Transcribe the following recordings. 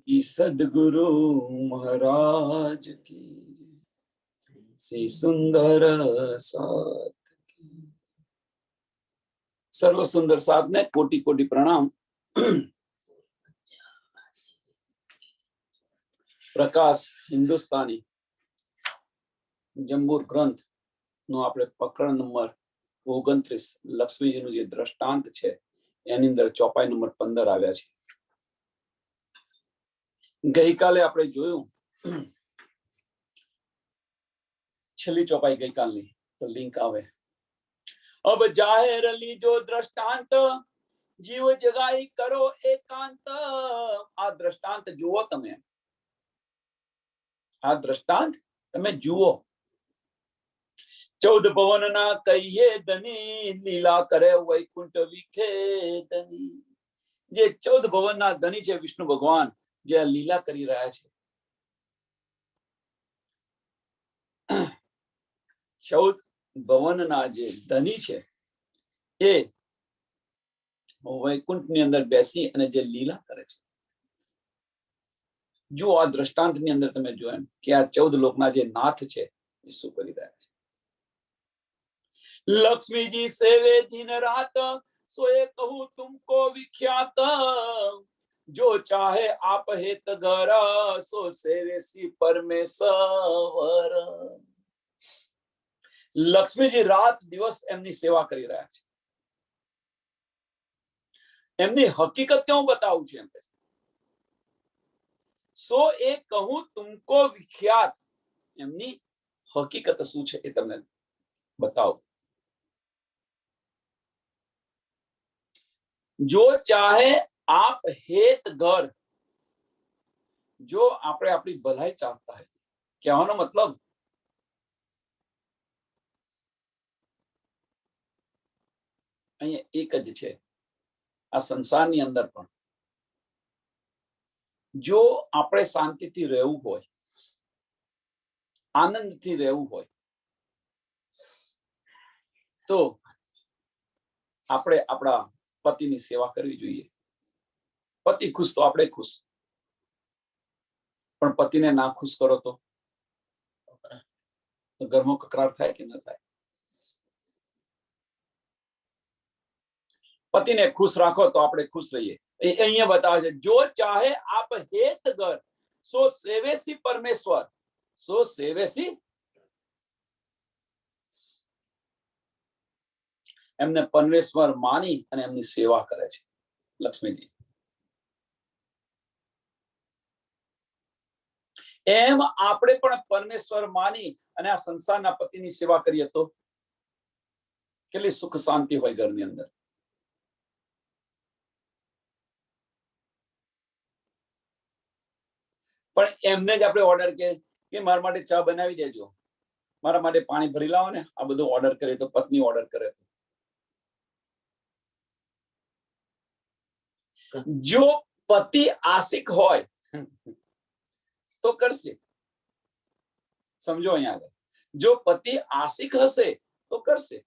सदगुरु महाराज की, श्री सुंदर साथ की। सर्व सुंदर साथ ने कोटि कोटि प्रणाम। प्रकाश हिंदुस्तानी जंबूर ग्रंथ नो આપણે પ્રકરણ નંબર 29 લક્ષ્મીજીનું જે દ્રષ્ટાંત છે એની અંદર ચોપાઈ નંબર 15 આવ્યા છે। ગઈકાલે આપણે જોયું છેલ્લી ચોપાઈ ગઈકાલની, તો લિંક આવે। अब जाहिर लीजो दृष्टांत, जीव जगाई करो एकांत। आ दृष्टांत जुओ तमे, आ दृष्टांत तमे जुओ। 14 भवन ना कहिए धनी, लीला करे वैकुंठ विखे धनी। जे 14 भवन ना धनी छे विष्णु भगवान, जे लीला करी रहा छे। 14 भवन ना जे धनी छे ए वैकुंठની અંદર બેસી અને જે લીલા કરે છે। જો આ દ્રષ્ટાંતની અંદર તમે જોયું કે આ 14 લોકના જે નાથ છે એ શું કરી રહ્યા છે। लक्ष्मी जी सेवे दिन रात, सोए कहूं तुमको विख्यात। जो चाहे आप हेत घर, सो सेवे सी परमेश्वर। लक्ष्मी जी रात दिवस एमनी सेवा करी रहा है। एमनी हकीकत क्यों बताऊं छे एम? सो ए कहूं तुमको विख्यात, एमनी हकीकत शू छे ए तमने बताओ। जो चाहे आप हेत घर, जो आपणे अपनी भलाई चाहता है, कहવાનો मतलब અહીંયા એક જ છે। આ સંસારની અંદર પણ જો આપણે શાંતિથી રહેવું હોય, આનંદથી રહેવું હોય, તો આપણે આપણા પતિની સેવા કરવી જોઈએ। પતિ ખુશ તો આપણે ખુશ, પણ પતિને ના ખુશ કરો તો ઘરમાં કકરાર થાય કે ન થાય? પતિને ખુશ રાખો તો આપણે ખુશ રહીએ। અહીંયા બતાવે છે, જો ચાહે આપ હેત ઘર, સો સેવેસી પરમેશ્વર। સો સેવેસી, એમને પરમેશ્વર માની અને એમની સેવા કરે છે લક્ષ્મીજી। એમ આપણે પણ પરમેશ્વર માની અને આ સંસારના પતિની સેવા કરીએ તો કેટલી સુખ શાંતિ હોય ઘરની અંદર। પણ એમને જ આપણે ઓર્ડર કે મારા માટે ચા બનાવી દેજો, મારા માટે પાણી ભરી લાવો ને, આ બધું ઓર્ડર કરે તો પત્ની ઓર્ડર કરે તો જો પતિ આશિક હોય તો કરશે। સમજો અહીંયા આગળ, જો પતિ આશિક હશે તો કરશે।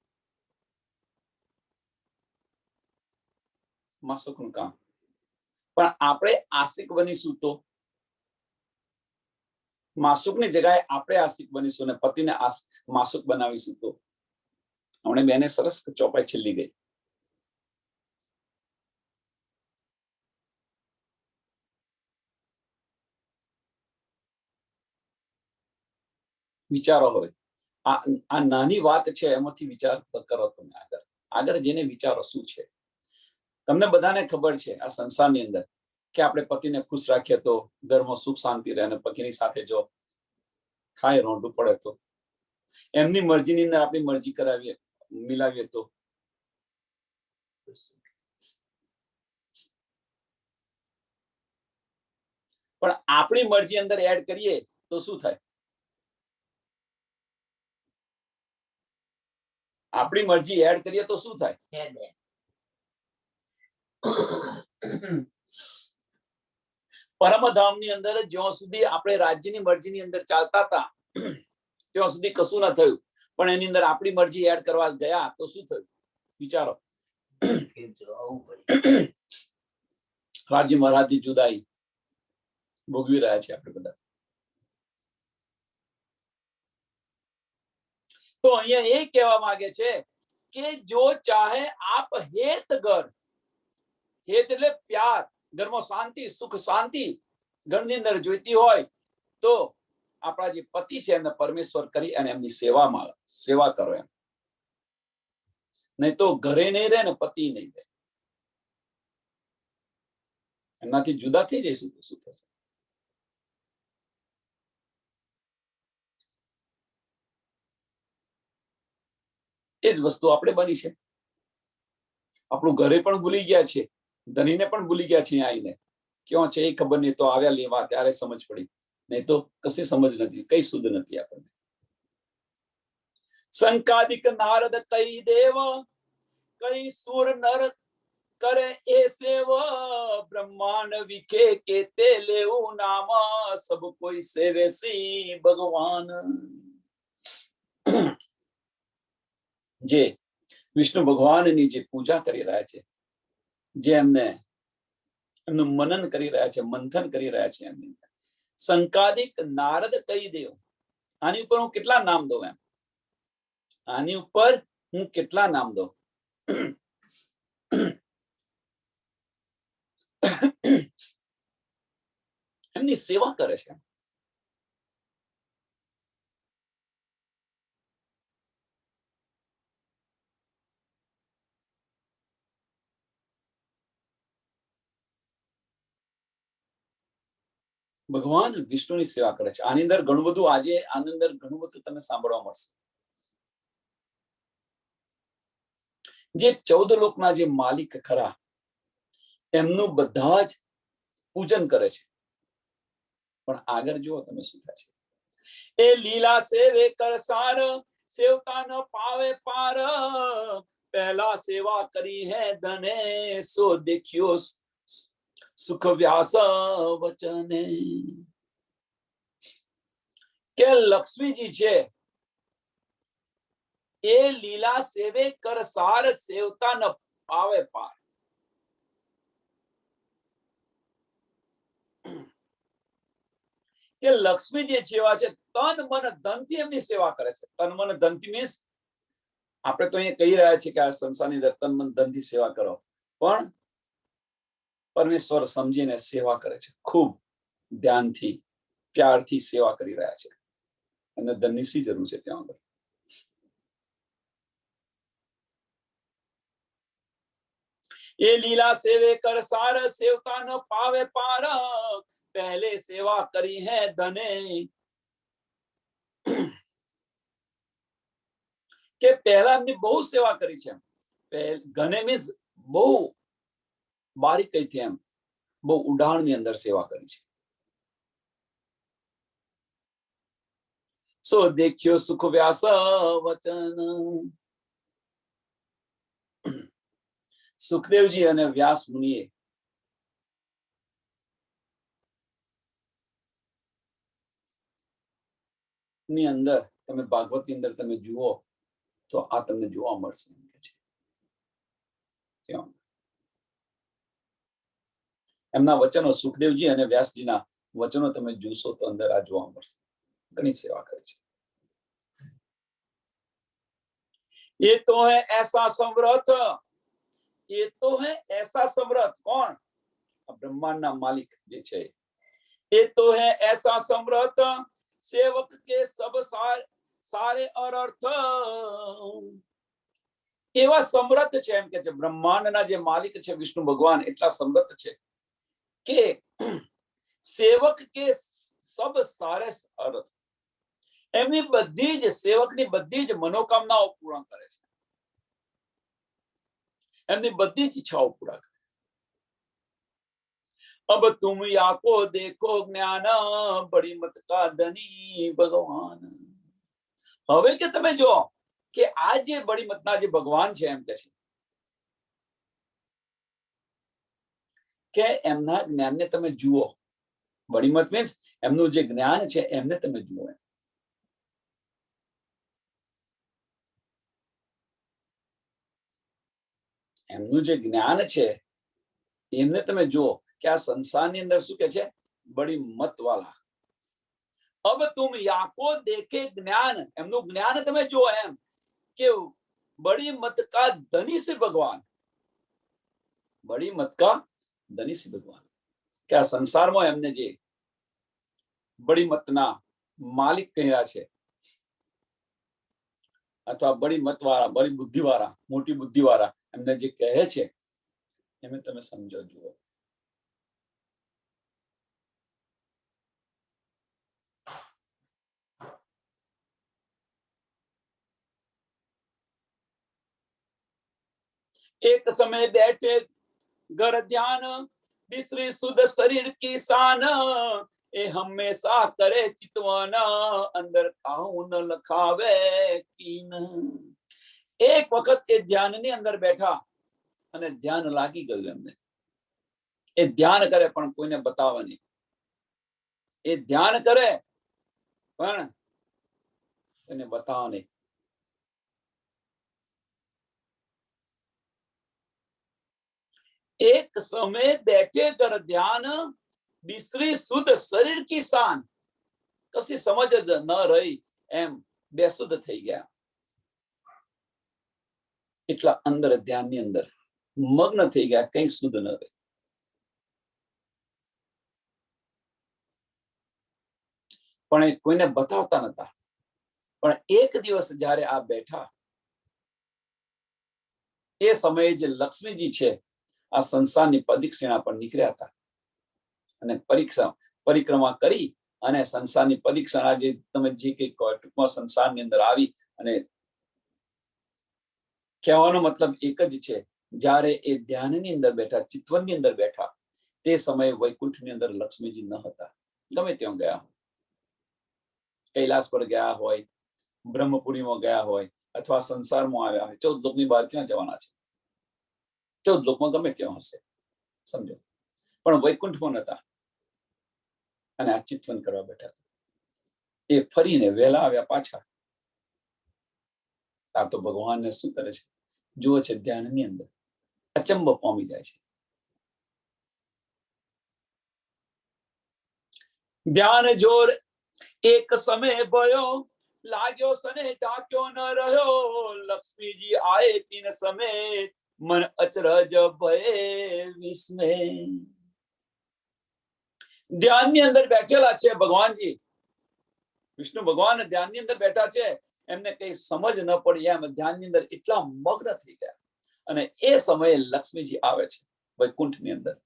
માસુકનું કામ। પણ આપણે આશિક બનીશું તો માસુકની જગ્યાએ આપણે આશિક બનીશું અને પતિને માસુક બનાવીશું તો હમણે બેને સરસ ચોપાઈ છેલ્લી ગઈ। વિચારો હોય, આ નાની વાત છે, એમાંથી વિચાર કરો તમે આગળ આગળ જેને વિચારો શું છે। તમને બધાને ખબર છે આ સંસારની અંદર કે આપણે પતિને ખુશ રાખીએ તો ઘરમાં સુખ શાંતિ રહે, અને પતિની સાથે જો ખાય રોંઢું પડે તો એમની મરજીની અંદર આપણી મરજી કરાવીએ મિલાવીએ તો પણ આપણી મરજી અંદર એડ કરીએ તો શું થાય? આપણી મરજી એડ કરીએ તો શું થાય? પરમધામની અંદર જ્યાં સુધી આપણે રાજ્યની મરજીની અંદર ચાલતા હતા ત્યાં સુધી કશું ન થયું, પણ એની અંદર આપણી મરજી એડ કરવા ગયા તો શું થયું? વિચારો। રાજ્ય મહારાજની જુદાઈ, ભોગવી રહ્યા છીએ આપણે બધા. તો અહીંયા એ કહેવા માંગે છે કે જો ચાહે આપ હેત ઘર, હેત એટલે પ્યાર, ઘરમાં શાંતિ, સુખ શાંતિ ઘરની અંદર જોઈતી હોય તો આપણા જે પતિ છે એમને પરમેશ્વર કરી અને એમની સેવા કરો એમ. નહીં તો ઘરે નહીં રહે ને પતિ નહીં રહે, એમનાથી જુદા થઈ જઈશું તો શું થશે? એ જ વસ્તુ આપણે બની છે. આપણું ઘરે પણ ભૂલી ગયા છે, ધનીને પણ ભૂલી ગયા છે. આવીને ક્યાં છે એ ખબર નહીં, તો આવ્યા લેવા ત્યારે સમજ પડી, નહીં તો કશી સમજ નથી, કઈ શુદ્ધ નથી આપણને. સંકાદિક નારદ કઈ દેવ, કઈ સુર નર કરે એ સેવ, બ્રહ્માંડ વિખે કે તે લેવું નામ, સબ કોઈ સેવે શ્રી ભગવાન. જે વિષ્ણુ ભગવાનની જે પૂજા કરી રહ્યા છે, જે એમનું મનન કરી રહ્યા છે, મંથન કરી રહ્યા છે, એમની સંકાદિક નારદ કઈ દેવ. આની ઉપર હું કેટલા નામ દઉં એમ, આની ઉપર હું કેટલા નામ દઉં. એમની સેવા કરે છે. ભગવાન વિષ્ણુની સેવા કરે છે. આની અંદર ઘણું બધું, આજે આની અંદર ઘણું બધું તમને સાંભળવા મળશે. જે 14 લોકના જે માલિક ખરા એમનું બધા જ પૂજન કરે છે. પણ આગળ જુઓ તમે શું થાય છે. એ લીલા સેવે કરસાર, સેવતા ન પાવે પાર, પહેલા સેવા કરી હે ધને, સો દેખ્યો સુખ વ્યાસ વચને. કે લક્ષ્મીજી છે એ લીલા સેવે કરસાર, સેવતા ન પાવે પાર. કે લક્ષ્મીજી જેવા છે, તન મન ધનથી એમની સેવા કરે છે. તન મન ધનથી મીન્સ આપણે તો અહીંયા કહી રહ્યા છીએ કે આ સંસારની અંદર તન મન ધનથી સેવા કરો, પણ પરમેશ્વર સમજીને સેવા કરે છે. ખૂબ ધ્યાનથી, પ્યારથી સેવા કરી રહ્યા છે. અને ધનની શી જરૂર છે ત્યાં આગળ? એ લીલા સેવે કરસાર, સેવતા ન પાવે પાર, પહેલે સેવા કરી હે ધને. કે પહેલા એમની બહુ સેવા કરી છે. ઘને મીન્સ બહુ બારીકીથી, એમ બહુ ઉડાણની અંદર સેવા કરી છે. સો દેખ્યો સુખ વ્યાસ વચન. સુખદેવજી અને વ્યાસ મુનિએ ની અંદર તમે ભાગવતની અંદર તમે જુઓ તો આ તમને જોવા મળશે. એમના વચનો, સુખદેવજી અને વ્યાસજીના વચનો તમે જોશો તો અંદર આ જોવા મળશે. ઘણી સેવા કરે છે. ये तो है ऐसा समर्थ, ये तो है ऐसा समर्थ. कौन? ब्रह्मांडના માલિક જે છે. ये तो है ऐसा समर्थ, सेवक के सब सारे अनर्थ. એવા સમર્થ છે એમ કે છે. બ્રહ્માંડના જે માલિક છે વિષ્ણુ ભગવાન એટલા સમર્થ છે કે સેવક કે સબ સારે અર્થ, એમની બધી જ સેવકની બધી જ મનોકામનાઓ પૂર્ણ કરે છે. એમની બધી જ ઈચ્છાઓ પૂરા કરે. अब तुम याको देखो ज्ञान, बड़ी मत का धनी भगवान. હવે કે તમે જો કે આ જે બડી મતના જે ભગવાન છે એમ કે છે કે એમના જ્ઞાનને તમે જુઓ. બડી મત મીન્સ એમનું જે જ્ઞાન છે એમને તમે જુઓ. એમનું જે જ્ઞાન છે એમને તમે જુઓ કે આ સંસારની અંદર શું કે છે, बड़ी मत वाला। अब तुम याको देखे ज्ञान, एमનું જ્ઞાન તમે જો એમ કે बड़ी मत का धनी से भगवान, बड़ी मत का धनी से भगवान। क्या संसार में एमने जे बड़ी मतના માલિક કહ્યા છે અથવા બड़ी મત વાળા, બड़ी બુદ્ધિ વાળા, મોટી બુદ્ધિ વાળા એમને જે કહે છે એમે તમે સમજો જુઓ। एक समय बैठे घर ध्यान, बिसरी सुध शरीर की शान, ए हमेशा करे चितवन, अंदर काहू न लखावे कीन। एक वक्त ए ध्यान ની અંદર બેઠા અને ધ્યાન લાગી ગયું એમને। એ ધ્યાન કરે પણ કોઈને બતાવે નહીં, એ ધ્યાન કરે પણ કોઈને બતાવે નહીં। एक समय बैठे कर ध्यान, बिसरी सुध शरीर की शान, कसी समझ न रही एम बेसुध થઈ ગયા। એટલા અંદર ધ્યાનની અંદર મગ્ન થઈ ગયા, કઈ સુધ ન રહી। પણ એ કોઈને બતાવતા નતા। પણ એક દિવસ જ્યારે આ બેઠા એ સમયે જે લક્ષ્મીજી છે આ સંસારની પ્રદક્ષિણા પર નીકળ્યા હતા અને પરિક્રમા કરી અને સંસારની પ્રદક્ષિણા જે તમે જે કંઈ ટૂંકમાં સંસારની અંદર આવી અને કહેવાનો મતલબ એક જ છે, જ્યારે એ ધ્યાનની અંદર બેઠા, ચિતવનની અંદર બેઠા, તે સમયે વૈકુંઠની અંદર લક્ષ્મીજી ન હતા। ગમે ત્યાં ગયા હોય, કૈલાસ પર ગયા હોય, બ્રહ્મપુરીમાં ગયા હોય અથવા સંસારમાં આવ્યા હોય, 14 લોકની બહાર ક્યાં જવાના છે? 14 લોકમાં ગમે ત્યાં હશે, સમજો, પણ વૈકુંઠમાં નતા અને આ ચિતવન કરવા બેઠા હતા। એ ફરીને વહેલા આવ્યા પાછા। આ તો ભગવાનને શું કરે છે જુઓ છે, ધ્યાનની અંદર અચંબો પામી જાય છે। ધ્યાન જોર એક સમય ભયો, लाग्यो सने डाक्यो न रह्यो, लक्ष्मी जी आए तीन समय, मन अचरज भये विस्मय। ध्यान ની અંદર બેઠેલા છે ભગવાનજી, વિષ્ણુ ભગવાન ધ્યાન ની અંદર બેઠા છે, એમને કઈ સમજ ન પડી એમ ધ્યાનની અંદર એટલા મગ્ન થઈ ગયા। અને એ સમયે લક્ષ્મીજી આવે છે વૈકુંઠની અંદર,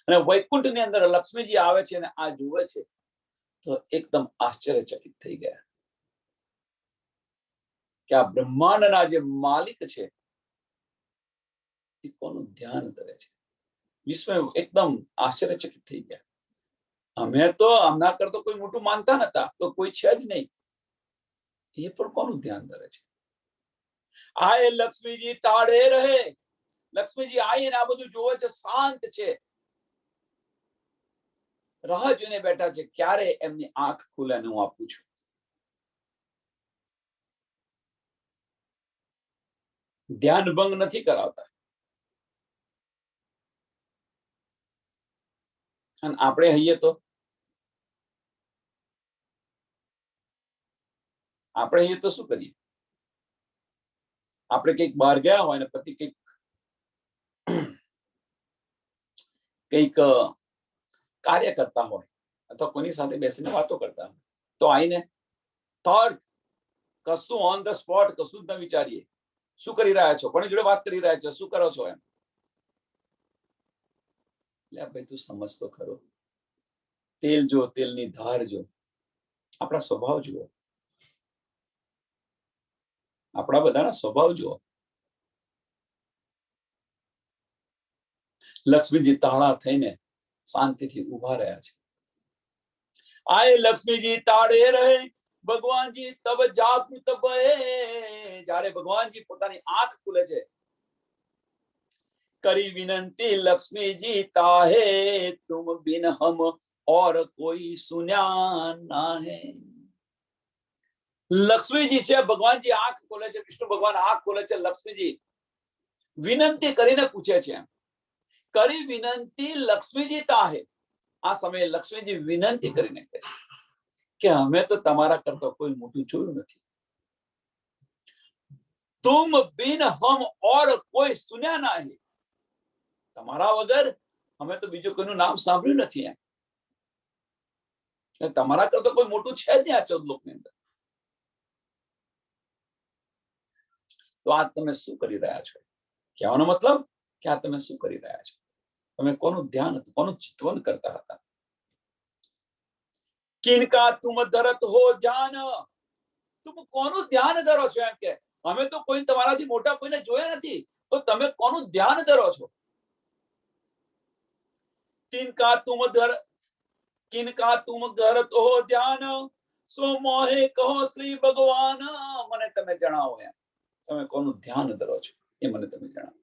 અને વૈકુંઠની અંદર લક્ષ્મીજી આવે છે અને આ જુએ છે તો એકદમ આશ્ચર્યચકિત થઈ ગયા કે આ બ્રહ્માંડના જે માલિક છે એ કોનું ધ્યાન કરે છે। વિશ્વ એકદમ આશ્ચર્યચકિત થઈ ગયા। અમે તો આમના કરતો કોઈ મોટું માનતા નતા, તો કોઈ છે જ નહીં, એ પણ કોનું ધ્યાન કરે છે? આય લક્ષ્મીજી તાળે રહે, લક્ષ્મીજી આવીને આ બધું જોવે છે, શાંત છે, રાહ જોઈને બેઠા છે ક્યારે એમની આંખ ખુલે ને હું આ પૂછું। ધ્યાન ભંગ નથી કરાવતા। અને આપણે હૈયે તો આપણે હૈયે તો શું કરીએ? આપણે કંઈક બહાર ગયા હોય ને પતિ કંઈક કાર્ય કરતા હોય અથવા કોની સાથે બેસીને વાતો કરતા હોય તો આઈને થોટ કશું ઓન ધ સ્પોટ કશું જ ન વિચારીએ, શું કરી રહ્યા છો, કોની જોડે વાત કરી રહ્યા છો, શું કરો છો એમ। એટલે ભાઈ તું સમજ તો ખરો, તેલ જો, તેલની ધાર જો, આપણા સ્વભાવ જુઓ, આપણા બધાના સ્વભાવ જુઓ। લક્ષ્મીજી તાળા થઈને શાંતિથી ઉભા રહ્યા છે। આય લક્ષ્મીજી તાળે રહે, ભગવાનજી તબ જાગૃત ભયે, જ્યારે ભગવાનજી પોતાની આંખ ખુલે છે, કરી વિનંતી લક્ષ્મીજી તાહે, तुम बिन हम और कोई सुन्या नाहे। લક્ષ્મીજી છે, ભગવાનજી આંખ ખોલે છે, વિષ્ણુ ભગવાન આંખ ખોલે છે, લક્ષ્મીજી વિનંતી કરીને પૂછે છે, કરી વિનંતી લક્ષ્મીજી તાહે, આ સમયે લક્ષ્મીજી વિનંતી કરીને કહે છે કે અમે તો તમારા કરતા કોઈ મોટું જોયું નથી. तुम बिन हम और कोई सुन्या नहीं. તમારા વગર અમે તો બીજું કોઈનું નામ સાંભળ્યું નથી. એમ તમારા કરતા કોઈ મોટું છે જ નહીં આ 14 લોકની અંદર. તો આ તમે શું કરી રહ્યા છો? કહેવાનો મતલબ કે આ તમે શું કરી રહ્યા છો? તમે કોનું ધ્યાન હતું, કોનું ચિંતન કરતા હતા? કિનકા તુમ ધરત હો ધ્યાન. તુમ કોનું ધ્યાન ધરો છો? એમ કે અમે તો કોઈ તમારાથી મોટા કોઈને જોયા નથી, તો તમે કોનું ધ્યાન ધરો છો? કિનકા તુમ ધરત હો ધ્યાન સો મોહે કહો શ્રી ભગવાન. મને તમે જણાવો એમ તમે કોનું ધ્યાન ધરો છો એ મને તમે જણાવો.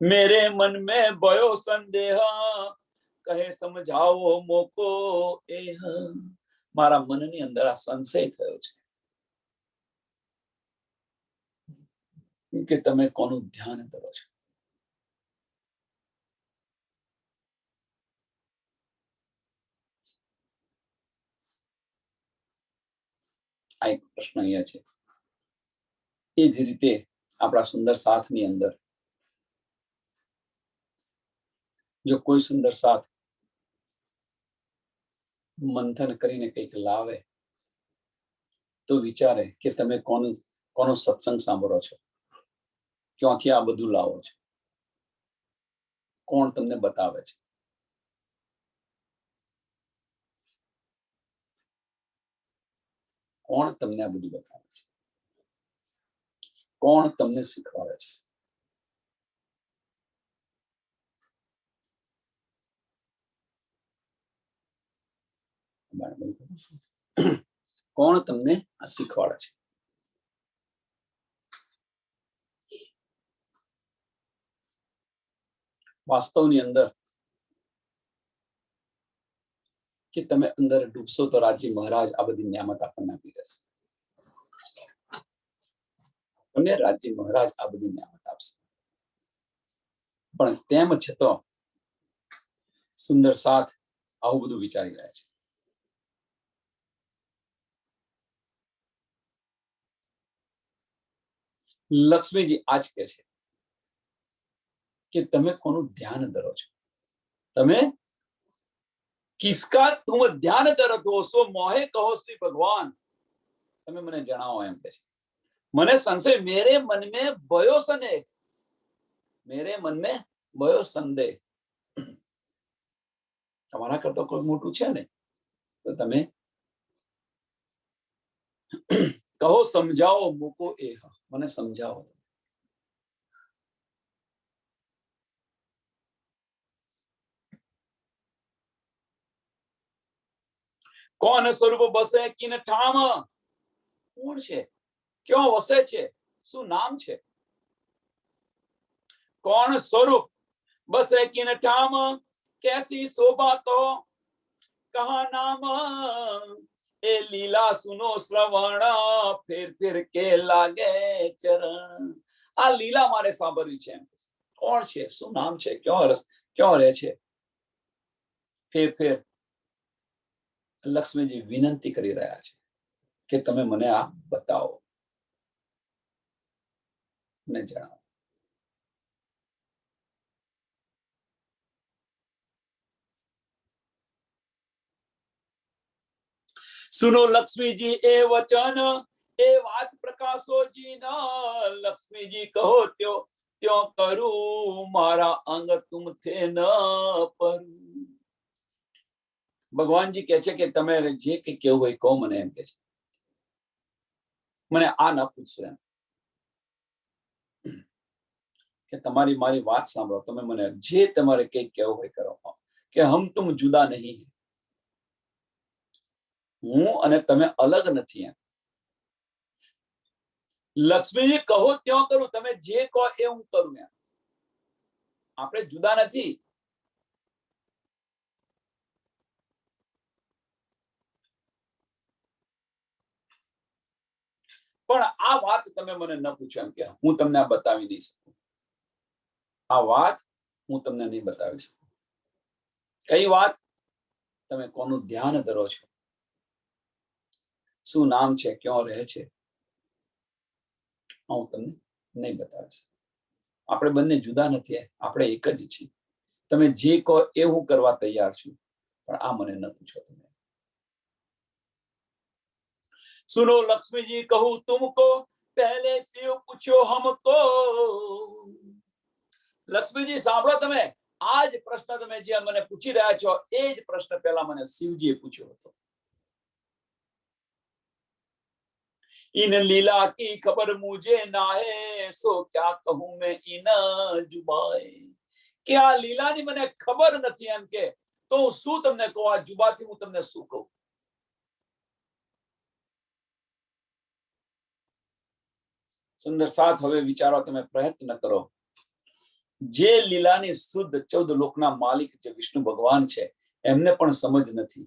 मेरे मन में भयो संदेह કહે સમજાવો મોકો એહ. મારા મનની અંદર આ સંશય થયો છે કે તમે કોનું ધ્યાન ધરો છો. આ એક પ્રશ્ન અહીંયા છે. એ જ રીતે આપણા સુંદર સાથની અંદર જો કોઈ સુંદર સાથ મંથન કરીને કંઈક લાવે તો વિચારે કે તમે કોનો સત્સંગ સાંભળો છો, ક્યાંથી આ બધું લાવો છો, કોણ તમને બતાવે છે. કોણ તમને આ બધું બતાવે છે? કોણ તમને શીખવાડે છે? કોણ તમને આ શીખવાડે છે? વાસ્તવની અંદર કે તમે અંદર ડૂબશો તો રાજ્ય મહારાજ આ બધી નિયામત આપણને આપી દેશે. અને રાજ્ય મહારાજ આ બધી નિયામત આપશે. પણ તેમ છતાં સુંદર સાથ આવું બધું વિચારી રહ્યા છે. લક્ષ્મીજી આજ કે છે કે તમે કોનું ધ્યાન ધરો છો? તમે કિસકા તુમ ધ્યાન ધરત હો સો મોહે કહો શ્રી ભગવાન. તમે મને જણાવો એમ કે છે. મને સંશય મેરે મન में भयो संदेह. मेरे मन में भयो संदेह. તમારા કરતા કોઈ મોટું છે ને તો તમે કહો સમજાવો મૂકો એ. મને સમજાવો. કોણ સ્વરૂપ બસે કિન ઠામ. કોણ છે? ક્યાં વસે છે? શું નામ છે? કોણ સ્વરૂપ બસે કિન ઠામ कैसी शोभा तो कहा नाम. ए लीला सुनो श्रवण फिर फिर के लागे चरण. આ લીલા મારે સાંભળવી છે. કોણ છે? શું નામ છે? ક્યાં રહે છે? ફેર ફેર લક્ષ્મીજી વિનંતી કરી રહ્યા છે કે તમે મને આ બતાવો, મને જણાવો. सुनो लक्ष्मी जी ए वचन ए વાત પ્રકાશોજી ના. લક્ષ્મીજી કહો ત્યો ત્યો કરું મારા અંગ તુમ થે ન પર. ભગવાનજી કહે છે કે તમે જે કે કેવું હોય કહો મને. એમ કે છે મને આ ના પૂછશો એમ કે તમારી મારી વાત સાંભળો. તમે મને જે તમારે કઈ કેવું હોય કરો કે હમ તુમ જુદા નહીં. હું અને તમે અલગ નથી. એમ લક્ષ્મીજી કહો ત્યાં કરું. તમે જે કહો એ હું કરું. એમ આપણે જુદા નથી. પણ આ વાત તમે મને ન પૂછો એમ કે હું તમને આ બતાવી નહીં શકું. આ વાત હું તમને નહીં બતાવી શકું. કઈ વાત? તમે કોનું ધ્યાન ધરો છો? શું નામ છે? ક્યાં રહે છે? હું તમને નહીં બતાવીશ. આપણે બંને જુદા નથી, આપણે એક જ છીએ. તમે જે કહો એ હું કરવા તૈયાર છું, પણ આ મને ન પૂછો. તમે सुनो लक्ष्मी जी कहूं तुमको, पहले शिव पूछो हमको. લક્ષ્મીજી સાંભળો, તમે આ જ પ્રશ્ન તમે જે મને પૂછી રહ્યા છો એ જ પ્રશ્ન પહેલા મને શિવજીએ પૂછ્યો હતો. इन लीला की खबर मुझे ना है, सो क्या कहूं मैं इन जुबाए. કે આ લીલાની મને ખબર નથી એમ કે તો હું શું તમને કહું, આ જુબાથી હું તમને શું કહું. સુંદર સાથ, હવે વિચારો, તમે પ્રયત્ન કરો. જે લીલાની શુદ્ધ 14 લોકના માલિક જે વિષ્ણુ ભગવાન છે એમને પણ સમજ નથી.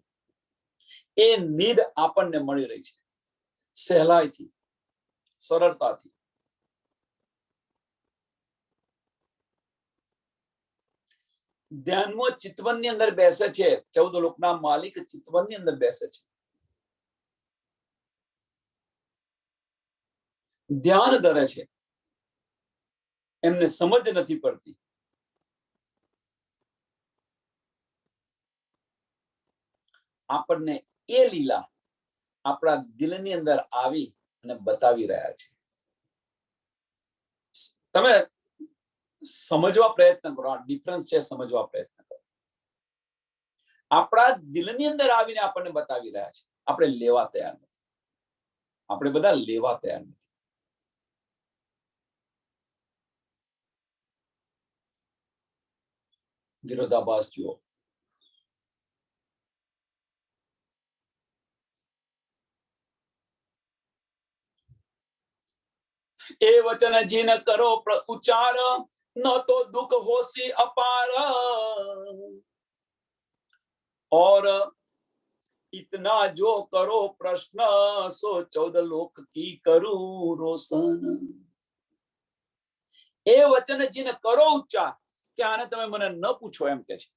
એ નિધ આપણને મળી રહી છે સહેલાઈથી, સરળતાથી. ધ્યાનમાં ચિતવનની અંદર બેસે છે, 14 લોકના માલિક ચિતવનની અંદર બેસે છે, ધ્યાન ધરે છે, એમને સમજ નથી પડતી. આપણને એ લીલા આપણા દિલની અંદર આવી અને બતાવી રહ્યા છે. તમે સમજવા પ્રયત્ન કરો, આ ડિફરન્સ છે, સમજવા પ્રયત્ન કરો. આપણા દિલની અંદર આવીને આપણને બતાવી રહ્યા છે, આપણે લેવા તૈયાર નથી. આપણે બધા લેવા તૈયાર નથી. વિરોધાભાસ જુઓ. એ વચન જીન કરો ઉચ્ચાર, ન તો દુઃખ હોશી અપાર. और इतना जो करो प्रश्न, सो 14 लोक की करूं रोशन. એ વચન જીને કરો ઉચ્ચાર, કે આને તમે મને ન પૂછો એમ કે છે.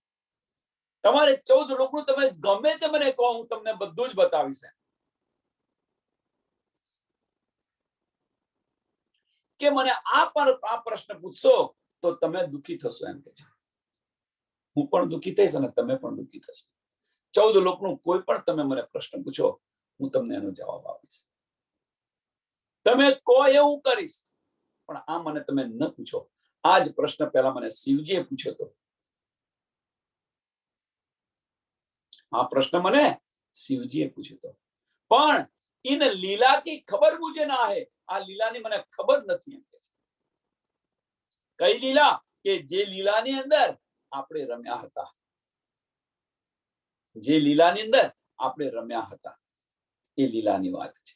તમારે 14 લોકનું તમે ગમે તે મને કહો, હું તમને બધું જ બતાવીશ. કે મને આ પ્રશ્ન પૂછશો તો તમે દુઃખી થશો એમ કે છે. હું પણ દુઃખી થઈશ અને તમે પણ દુઃખી થશો. 14 લોકનું કોઈ પણ તમે મને પ્રશ્ન પૂછો, હું તમને એનો જવાબ આપીશ. તમે કહો એવું કરીશ, પણ આ મને તમે ન પૂછો. આ જ પ્રશ્ન પહેલા મને શિવજીએ પૂછ્યો હતો. આ પ્રશ્ન મને શિવજીએ પૂછ્યો હતો, પણ इन लीला की खबर मुझे ना है. આ લીલાની મને ખબર નથી એમ કે છે. કઈ લીલા? કે જે લીલાની અંદર આપણે રમ્યા હતા, જે લીલાની અંદર આપણે રમ્યા હતા એ લીલાની વાત છે.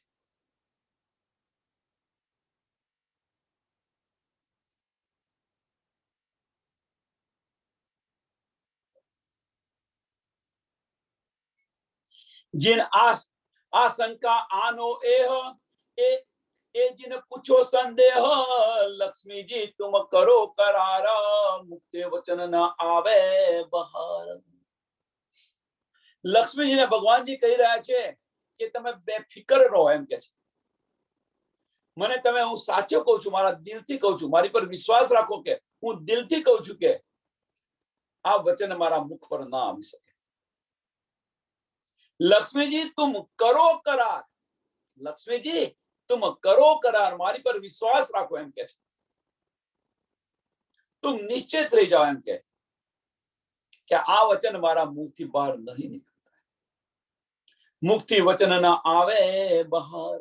जिन आशंका आनो एह, ए जिन पूछो संदेह, लक्ष्मी जी तुम करो करार, मुक्ते वचन न आवे बहार. લક્ષ્મીજીને ભગવાનજી કહી રહ્યા છે કે તમે બેફિકર રહો એમ કે છે. મને તમે, હું સાચો કહું છું, મારા દિલથી કહું છું, મારી પર વિશ્વાસ રાખો કે હું દિલથી કહું છું કે આ વચન મારા મુખ પર ના આવી શકે. લક્ષ્મીજી તુમ કરો કરાર, લક્ષ્મીજી તુમ કરો કરાર, મારી પર વિશ્વાસ રાખો એમ કે છે. તુમ નિશ્ચિત રહી જાઓ એમ કે આ વચન મારા મુખથી બહાર નહીં નીકળતા. મુખથી વચન ના આવે બહાર.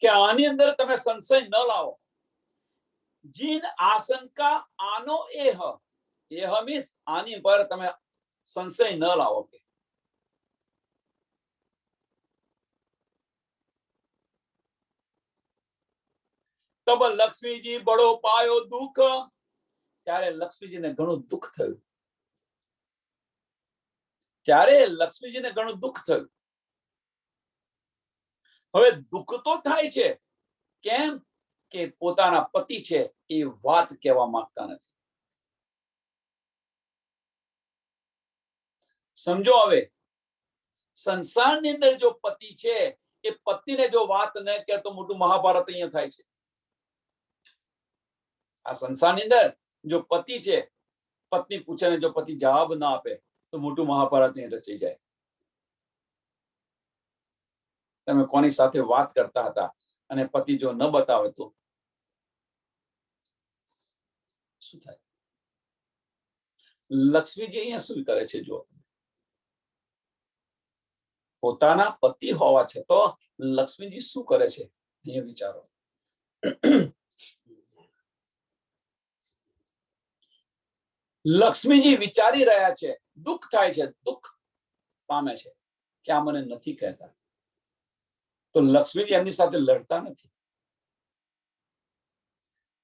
કે આની અંદર તમે સંશય ન લાવો. જીન આશંકા આનો એહ, એહ મીન્સ આની પર તમે સંશય ન લાવો. કે તબ લક્ષ્મીજી બડો પાયો દુઃખ, ત્યારે લક્ષ્મીજીને ઘણું દુઃખ થયું. ત્યારે લક્ષ્મીજીને ઘણું દુઃખ થયું. હવે દુઃખ તો થાય છે, કેમ કે પોતાના પતિ છે એ વાત કહેવા માંગતા નથી. સમજો, હવે સંસારની અંદર જો પતિ છે એ પત્નીને જો વાત ન કહે તો મોટું મહાભારત અહીંયા થાય છે. આ સંસારની અંદર જો પતિ છે, પત્ની પૂછે ને જો પતિ જવાબ ના આપે તો મોટું મહાભારત અહીં રચાઈ જાય. તમે કોની સાથે વાત કરતા હતા અને પતિ જો ન બતાવે તો શું થાય? લક્ષ્મીજી અહીંયા શું કરે છે? જો પોતાના પતિ હોવા છે તો લક્ષ્મીજી શું કરે છે અહીંયા વિચારો. લક્ષ્મીજી વિચારી રહ્યા છે, દુઃખ થાય છે, દુઃખ પામે છે કે આ મને નથી કહેતા. તો લક્ષ્મીજી એમની સાથે લડતા નથી,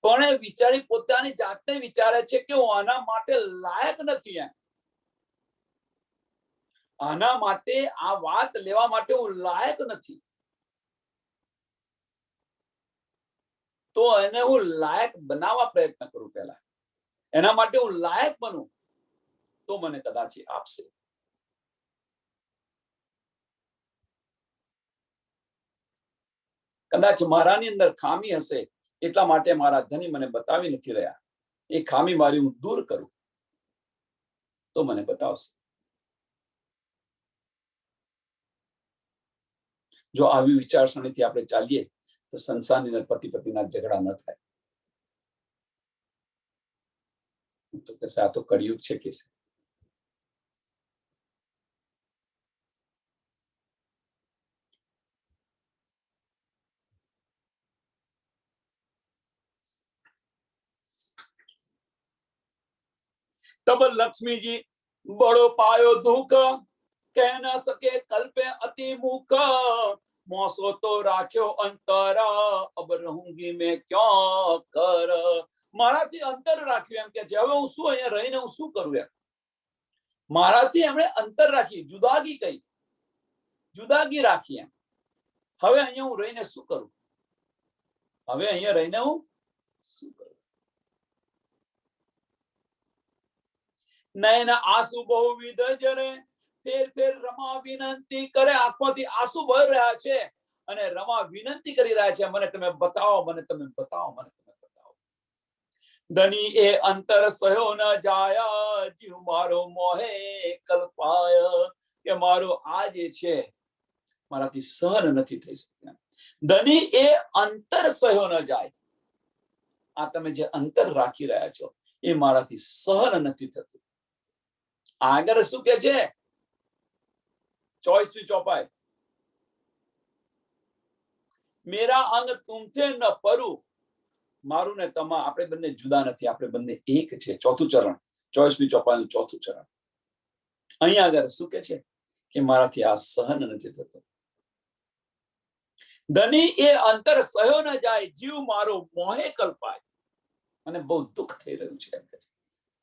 પણ એ વિચારી પોતાની જાતને વિચારે છે કે હું આના માટે લાયક નથી. એમ આના માટે આ વાત લેવા માટે હું લાયક નથી. તો એને હું લાયક બનાવવા પ્રયત્ન કરું. પહેલા એના માટે હું લાયક બનું તો મને કદાચ આપશે. કદાચ મારાની અંદર ખામી હશે એટલા માટે મારા ધણી મને બતાવી નથી રહ્યા. એ ખામી મારી હું દૂર કરું તો મને બતાવશે. જો આવી વિચારસરણીથી આપણે ચાલીએ તો સંસારની અંદર પતિ પત્નીના ઝઘડા ન થાય. તો કે આ તો કળિયુગ છે કે तब लक्ष्मी जी बड़ो पायो दुख कह न सके कल्पे अति मुख मोसो तो राख्यो अंतरा अब रहूंगी मैं क्यों कर. મારાથી અંતર રાખ્યું એમ કે છે. હવે હું શું અહીંયા રહીને હું શું કરું? એમ મારાથી એમણે અંતર રાખી, જુદાગી કહી, જુદાગી રાખી. એમ હવે અહીંયા હું રહીને શું કરું? હવે અહીંયા રહીને હું શું કરું? નયન આંસુ બહુવિધ જરે ફેર ફેર રમા વિનંતી કરે. આંખમાંથી આંસુ વહી રહ્યા છે અને રમા વિનંતી કરી રહ્યા છે, મને તમે બતાવો, મને તમે બતાવો, મને તમે બતાવો. ધની એ અંતર સહ્યો ન જાયા જીવ મારો મોહે કલ્પાય. કે મારો આ જે છે મારાથી સહન નથી થઈ શકતું. ધની એ અંતર સહ્યો ન જાય. આ તમે જે અંતર રાખી રહ્યા છો એ મારાથી સહન નથી થતું. આગળ શું કે છે? 24મી ચોપાઈ. મેરા અંગ તુમથે ન પરું. મારું ને તમા આપણે બંને જુદા નથી, આપણે બંને એક છે. ચોથું ચરણ, 24મી ચોપાઈનું ચોથું ચરણ. અહીંયા આગળ શું કે છે કે મારાથી આ સહન નથી થતું. ધની એ અંતર સહ્યો ન જાય જીવ મારો મોહે કલ્પાય. મને બહુ દુઃખ થઈ રહ્યું છે. એમ કે છે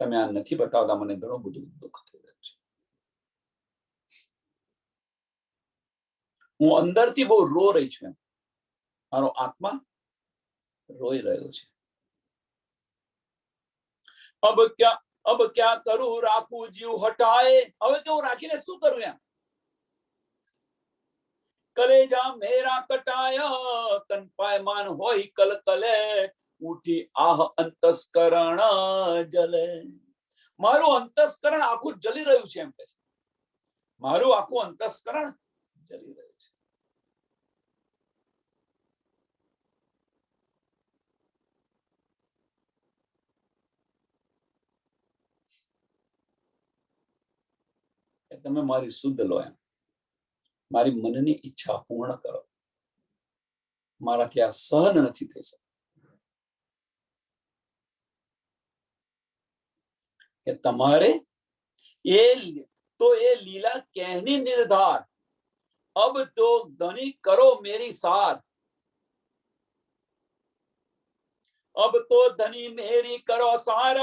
તમે આ નથી બતાવતા, મને ઘણું બધું દુઃખ થઈ રહ્યું છે. હું અંદરથી બહુ રો રહી છું. મારો આત્મા રોઈ રહ્યો છે. અબ ક્યા કરું રાખું જીવ હટાય. હવે તો હું રાખીને શું કરું? એમ કલેજા મેરા કટાયા કનપાયમાન હોય કલકલે ઉઠી આહ અંતસ્કરણ જલે. મારું અંતસ્કરણ આખું જલી રહ્યું છે. એમ કે છે મારું આખું અંતસ્કરણ જલી રહ્યું છે. તમે મારી શુદ્ધ લો. એમ મારી મનની ઈચ્છા પૂર્ણ કરો. મારાથી આ સહન નથી થઈ શકતું. કે તમારે એ લીલા કહેની નિર્ધાર. અબ તો ધની કરો મેરી સાર. અબ તો ધની મેરી કરો સાર.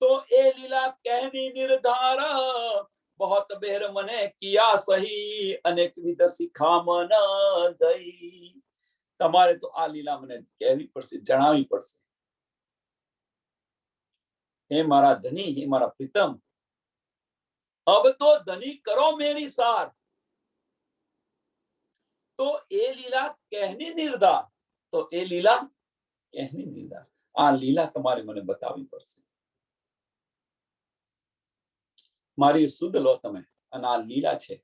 તો એ લીલા કહેની નિર્ધાર. बहुत बेर मने किया सही अनेक विध सिखामन दई. તમારે તો આ લીલા મને કહેવી પડશે, જણાવવી પડશે. હે મારા ધની, હે મારા પ્રીતમ, अब तो धनी करो मेरी सार. तो ए लीला कहनी निर्धार, तो ए लीला कहनी निर्धार. आ लीला તમારે મને બતાવવી પડશે. મારી સુધ લો તમે, અને આ લીલા છે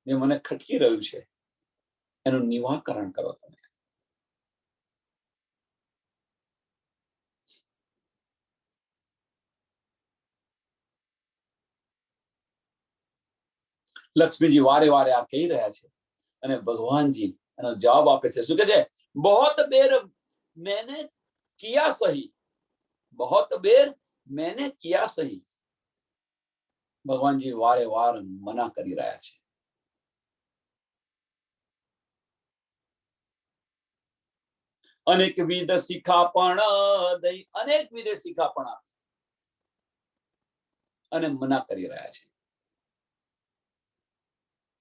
જે મને ખટકી રહ્યું છે એનું નિવાકરણ કરો તમે. લક્ષ્મીજી વારે વારે આ કહી રહ્યા છે અને ભગવાનજી એનો જવાબ આપે છે. શું કહે છે? बहुत बेर मैंने किया सही, बहुत बेर मैंने किया सही. ભગવાનજી વારે વાર મના કરી રહ્યા છે. અનેકવિધ શિખાપણ દઈ, અનેકવિધ શિખાપણ આપી અને મના કરી રહ્યા છે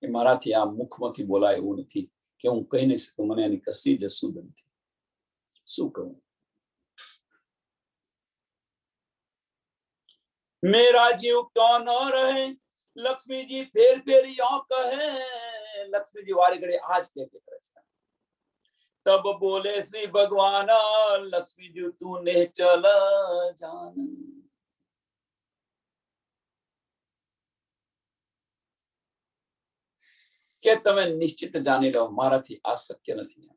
કે મારાથી આ મુખમાંથી બોલાય એવું નથી, કે હું કહી નહીં શકું, મને એની કશી જ સુધ નથી. શું કહું? मेरा जीव क्यों न रहे, लक्ष्मी जी फेर फेर यों कहे. लक्ष्मी जी वारे घड़े आज के करे છે. तब बोले श्री भगवान, लक्ष्मी जी तूने चल जान. કે તમે નિશ્ચિત જાણી લો મારાથી આ શક્ય નથી.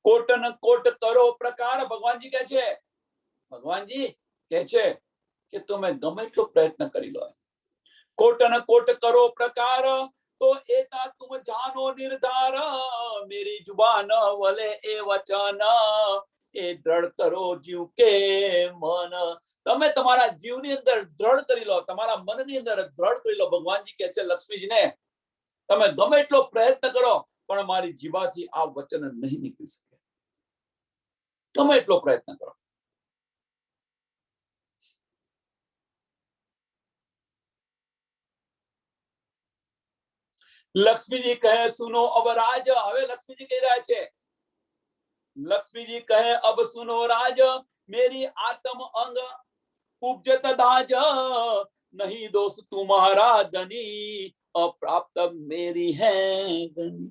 કોટ ન કોટ કરો પ્રકાર. ભગવાનજી કહે છે, ભગવાનજી કહે છે કે તમે ગમે એટલો પ્રયત્ન કરી લો, કોટ ન કોટ કરો પ્રકાર, તો એતા તુમ જાનો નિર્ધાર. મેરી જુબાન વલે એ વચન, એ દ્રઢ કરો જીવ કે મન. તમે તમારા જીવની અંદર દ્રઢ કરી લો, તમારા મનની અંદર દ્રઢ કરી લો. ભગવાનજી કહે છે લક્ષ્મીજીને, તમે ગમે એટલો પ્રયત્ન કરો પણ મારી જીભાથી આ વચન નહીં નીકળી શકે. ગમે એટલો પ્રયત્ન કરો. લક્ષ્મીજી કહે સુનો અબ રાજ. હવે લક્ષ્મીજી કહી રહ્યા છે, લક્ષ્મીજી કહે અબ સુનો રાજ, મેરી આત્મ અંગ ઉપજત દાજ. नहीं दोष तुम्हारा धनी, अप्राप्त मेरी है धनी.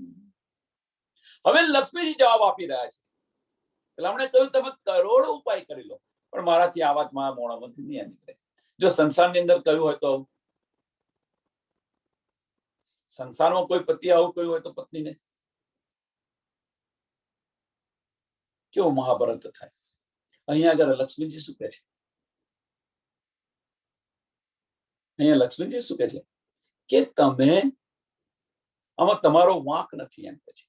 હવે લક્ષ્મીજી જવાબ આપી રહ્યા છે. એટલે આપણે કહ્યું તમે કરોડો ઉપાય કરી લો પણ મારાથી આ વાત મારા મોઢામાંથી નહીં નીકળે. જો સંસારની અંદર કહ્યું હોય તો, સંસારમાં કોઈ પતિ આવું કહ્યું હોય તો પત્નીને કેવું મહાભારત થાય. અહીંયા આગળ લક્ષ્મીજી શું કહે છે? અહીંયા લક્ષ્મીજી શું કહે છે કે તમે આમાં તમારો વાંક નથી એમ કહે છે.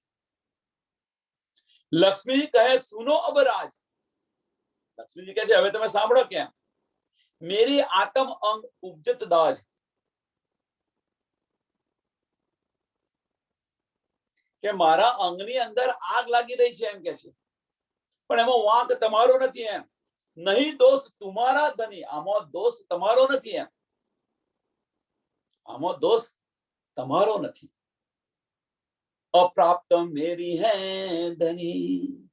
લક્ષ્મીજી કહે સુનો અબ રાજ. લક્ષ્મીજી કહે છે હવે તમે સાંભળો કેમ. મેરી આત્મ અંગ ઉપજત દાજ. કે મારા અંગની અંદર આગ લાગી રહી છે એમ કે છે, પણ એમાં વાંક તમારો નથી એમ. નહીં દોષ તુમારા ધની. આમાં દોષ તમારો નથી એમ. આમાં દોષ તમારો નથી. અપ્રાપ્ત મેરી હે ધની.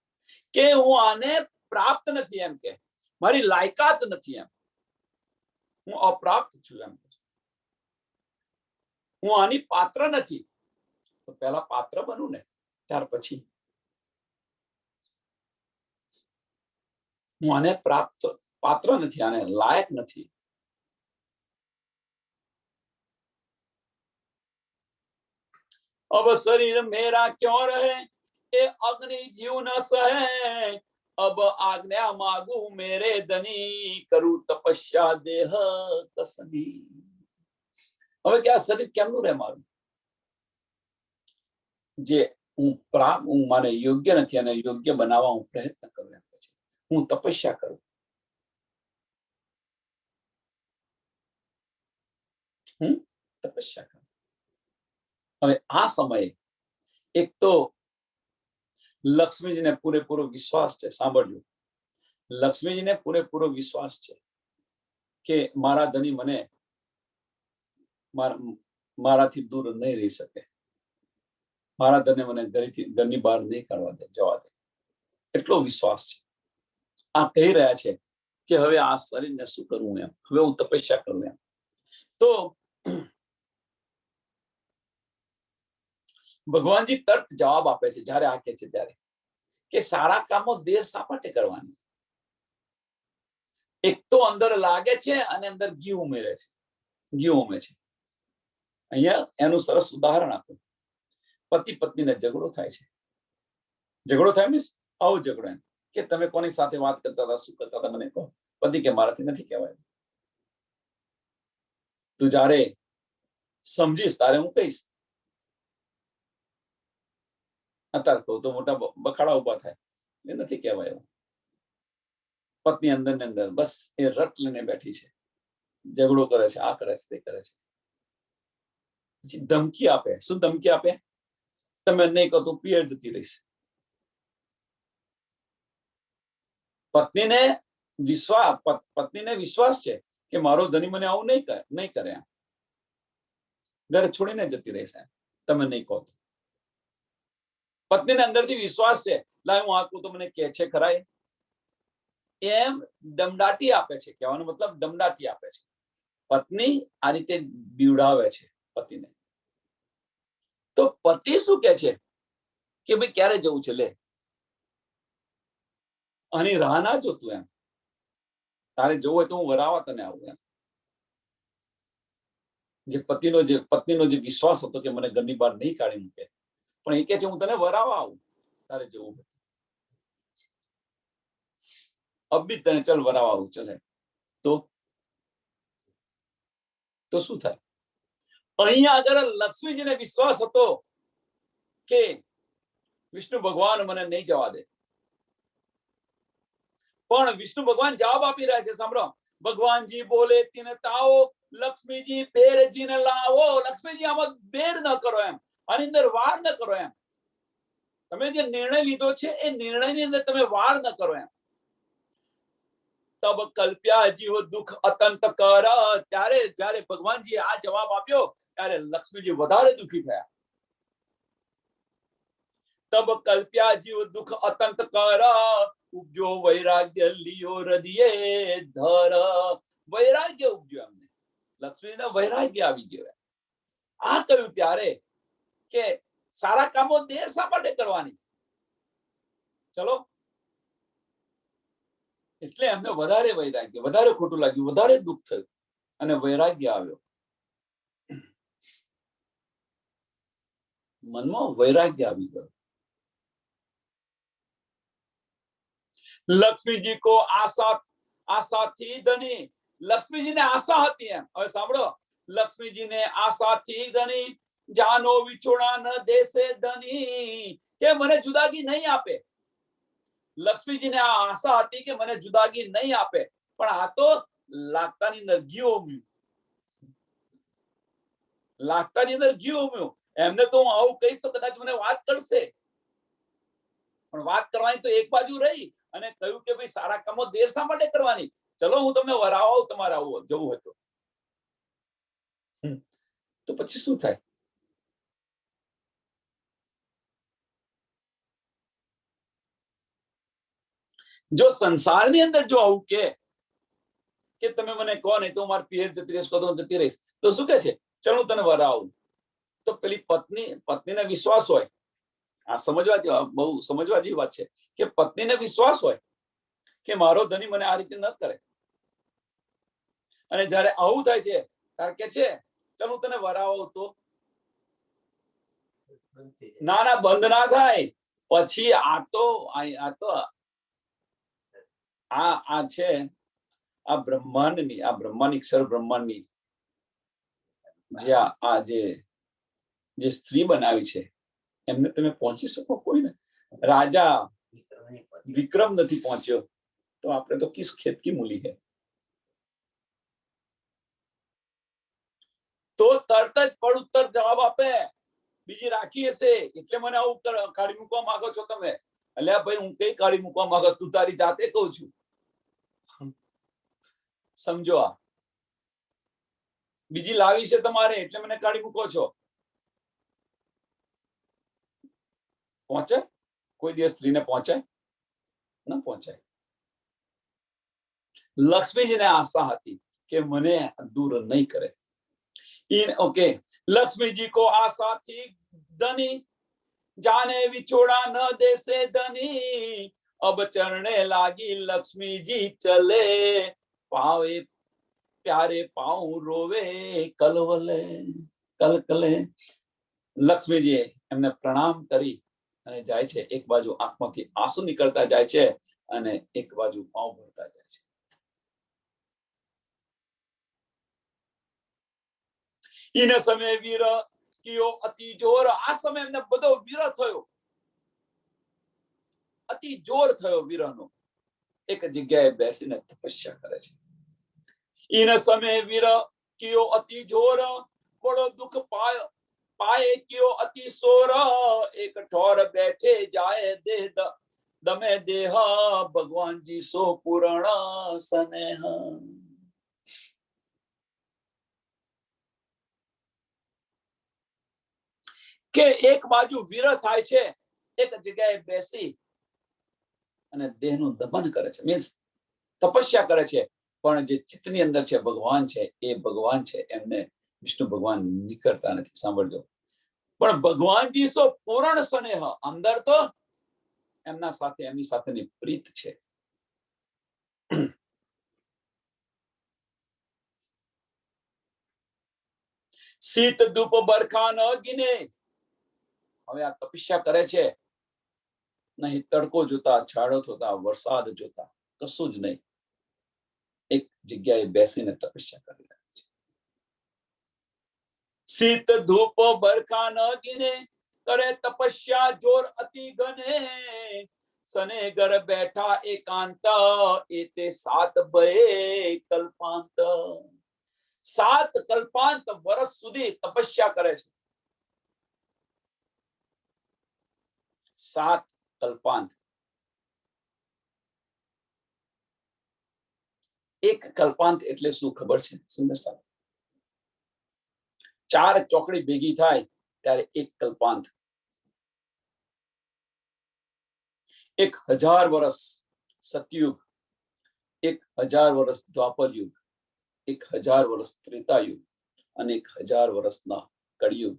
કે હું આને પ્રાપ્ત નથી એમ, કે મારી લાયકાત નથી એમ. હું અપ્રાપ્ત છું એમ. હું આની પાત્ર નથી. તો પહેલા પાત્ર બનું ને, ત્યાર પછી હું આને પ્રાપ્ત પાત્ર નથી, આને લાયક નથી. अब शरीर मेरा क्यों रहे, ये अग्नि जीव न सहे. अब आज्ञा मांगू मेरे धनी, करूं तपस्या देह कसनी. હવે કે આ શરીર કેમનું રહે મારું, જે હું માને યોગ્ય નથી અને યોગ્ય બનાવવા હું પ્રયત્ન કરું એમ છે. હું તપસ્યા કરું, હું તપસ્યા કરું. હવે આ સમયે એક તો લક્ષ્મીજીને પૂરેપૂરો વિશ્વાસ છે. સાંભળજો, લક્ષ્મીજીને પૂરેપૂરો વિશ્વાસ છે કે મારા ધની મને મારાથી દૂર નહીં રહી શકે. મારા ધને મને ઘરની બહાર નહીં કાઢવા દે, જવા દે. એટલો વિશ્વાસ છે. આ કહી રહ્યા છે કે હવે આ શરીરને શું કરવું એમ, હવે હું તપસ્યા કરું એમ. તો ભગવાનજી તર્ક જવાબ આપે છે જયારે આ કે છે ત્યારે, કે સારા કામો દેર શા માટે કરવાની? એક તો અંદર લાગે છે અને અંદર ઘી ઉમેરે છે, ઘી ઉમે છે. અહીંયા એનું સરસ ઉદાહરણ આપું. પતિ પત્નીને ઝઘડો થાય છે. ઝઘડો થાય મીન્સ આવો ઝઘડો એમ કે તમે કોની સાથે વાત કરતા હતા, શું કરતા હતા મને કહો. પતિ કે મારાથી નથી કહેવાય. તું જયારે સમજીશ તારે હું કહીશ. અત્યારે કહું તો મોટા બખાડા ઉભા થાય, એ નથી કહેવાય એવું. પત્ની અંદર ને અંદર બસ એ રટ લઈને બેઠી છે, ઝઘડો કરે છે, આ કરે છે, તે કરે છે. પછી ધમકી આપે. શું ધમકી આપે? તમે નહીં કહો તો પિયર જતી રહીશ. પત્નીને વિશ્વાસ છે કે મારો ધણી મને આવું નહીં કરે એમ, ઘર છોડીને જતી રહેશે તમે નહીં કહો તો. પત્નીને અંદરથી વિશ્વાસ છે, લાય હું આકું તો મને કે છે ખરા એમ દમદાટી આપે છે. કહેવાનો મતલબ દમદાટી આપે છે. પત્ની આ રીતે બીવડાવે છે પતિને. તો પતિ શું કે છે કે ભાઈ ક્યારે જવું છે, લે આની રાહ ના જોતું એમ, તારે જવું હોય તો હું વરાવા તને આવું એમ. જે પત્નીનો જે વિશ્વાસ હતો કે મને ઘરની બહાર નહીં કાઢી મૂકે, પણ એ કે છે હું તને વરાવા આવું તારે જવું હોય અબી તને ચલ વરાવા આવું ચલે. તો શું થાય? અહીંયા આગળ લક્ષ્મીજીને વિશ્વાસ હતો કે વિષ્ણુ ભગવાન મને નહીં જવા દે, પણ વિષ્ણુ ભગવાન જવાબ આપી રહ્યા છે. સાંભળો, ભગવાનજી બોલે તીન તાઓ, લક્ષ્મીજી બેરજીને લાવો. લક્ષ્મીજી આમાં બેર ન કરો એમ, આની અંદર વાર ન કરો એમ. તમે જે નિર્ણય લીધો છે એ નિર્ણયની અંદર તમે વાર ન કરો એમ. તબ કલ્પ્યા જીવ દુઃખ અતંત કર. ત્યારે જ્યારે ભગવાનજી આ જવાબ આપ્યો ત્યારે લક્ષ્મીજી વધારે દુઃખી થયા. તબ કલ્પ્યા જીવ દુઃખ અતંત કર, ઉપજો વૈરાગ્ય લિયો હૃદયે ધર. વૈરાગ્ય ઉપજ્યો એમને, લક્ષ્મીને વૈરાગ્ય આવી ગયો. આ કહ્યું ત્યારે કે સારા કામો દેર શા માટે કરવાની? ચલો, એટલે એમને વધારે વૈરાગ્ય, વધારે ખોટું લાગ્યું, વધારે દુઃખ થયું અને વૈરાગ્ય આવ્યો. મનમાં વૈરાગ્ય આવી ગયો. લક્ષ્મીજી કો આશાથી ધની. લક્ષ્મીજીને આશા હતી એમ. હવે સાંભળો, લક્ષ્મીજીને આશાથી ધની, જાનો વિછોડા ન દેશે ધની, કે મને જુદાગી નહીં આપે. લક્ષ્મીજીને આ આશા હતી કે મને જુદાગી નહીં આપે, પણ આ તો લાગતાની અંદર ઘી ઉમ્યું. લાગતાની અંદર ઘી ઉમ્યું. એમને તો હું આવું કહીશ તો કદાચ મને વાત કરશે, પણ વાત કરવાની તો એક બાજુ રહી અને કહ્યું કે ભાઈ સારા કામો દેર શા માટે કરવાની? ચલો હું તમને વરાવું, તમારે આવું જવું હોય તો પછી શું થાય? જો સંસારની અંદર જો આવું કે તમે મને કહો નહીં તો મારી પિયર જતી રહીશ, કહો જતી રહીશ, તો શું કે છે? ચલો હું તને વરાવું. તો પેલી પત્નીને વિશ્વાસ હોય, આ બહુ સમજવા જેવી વાત છે કે પત્નીને વિશ્વાસ હોય કે મારો ધણી મને આ રીતે ન કરે, અને જયારે આવું થાય છે ત્યારે કે છે ચલ હું તને વરાવો, તો ના બંધ ના થાય. પછી આ છે આ બ્રહ્માંડની અક્ષર બ્રહ્માંડની જે સ્ત્રી બનાવી છે એમને તમે પહોંચી શકો? કોઈને રાજા વિક્રમ નથી પહોંચ્યો તો આપણે તો કિસ ખેત કી મૂલી હે. તો તરત જ પડ ઉત્તર જવાબ આપે, બીજી રાખી હશે એટલે મને આવું કાઢી મૂકવા માંગો છો તમે. એટલે ભાઈ હું કઈ કાઢી મૂકવા માંગો? તું તારી જાતે કહું છું. સમજો, આ બીજી લાવી છે તમારે એટલે મને કાઢી મૂકો છો. પહોંચે કોઈ દિવસ સ્ત્રીને પહોંચાય ન પહોંચાય. લક્ષ્મીજીને આશા હતી કે મને દૂર નહીં કરે. ઓકે, લક્ષ્મીજી કો આશા थी ધની जाने विछोड़ा न देसे धनी अब चरणे लागी लक्ष्मी जी चले पावे प्यारे पाऊं रोवे कलवले कलकले. લક્ષ્મીજી એમને પ્રણામ કરી અને જાય છે. એક બાજુ આંખમાંથી આંસુ નીકળતા જાય છે અને એક બાજુ પાઉં ભરતા જાય છે. ઈને સમય વીર કયો અતિ જોર. આ સમય એમને બધો વિરહ થયો, અતિ જોર થયો વિરહનો. એક જગ્યાએ બેસીને તપસ્યા કરે છે. ઈને સમય વીર કયો અતિ જોર બડો દુઃખ પાય पाए क्यों अति सोर एक ठोर बैठे जाए दे दमे देह भगवान जी सो पूर्ण स्नेह. કે એક બાજુ વિરહ થાય છે, એક જગ્યાએ બેસી અને દેહનું દમન કરે છે, મીન્સ તપસ્યા કરે છે. પણ જે ચિત્તની અંદર છે ભગવાન છે, એ ભગવાન છે એમને વિષ્ણુ ભગવાન નીકળતા નથી. સાંભળજો, પણ ભગવાનજી સો પૂર્ણ સ્નેહ, અંદર તો એમના સાથે એમની સાથેની પ્રીત છે. શીત ધૂપ બરખા ન ગિને. હવે આ તપસ્યા કરે છે, નહીં તડકો જોતા, છાડો જોતા, વરસાદ જોતા, કશું જ નહીં. એક જગ્યાએ બેસીને તપસ્યા કરી રહ્યા છે. શીત ધૂપ બરખા ન ગિને કરે તપસ્યા જોર અતિ ઘને સને ઘર બેઠા એકાંત એતે સાત બે કલ્પાંત. 7 કલ્પાંત વર્ષ સુધી તપસ્યા કરે છે. 7 કલ્પાંત. એક કલ્પાંત એટલે શું ખબર છે? સુંદર સાહેબ, 4 ચોકડી ભેગી થાય ત્યારે એક કલ્પાંત. 1000 વર્ષ સતયુગ, 1000 વર્ષ દ્વાપર યુગ, 1000 વર્ષ ત્રેતા યુગ અને 1000 વર્ષના કળિયુગ.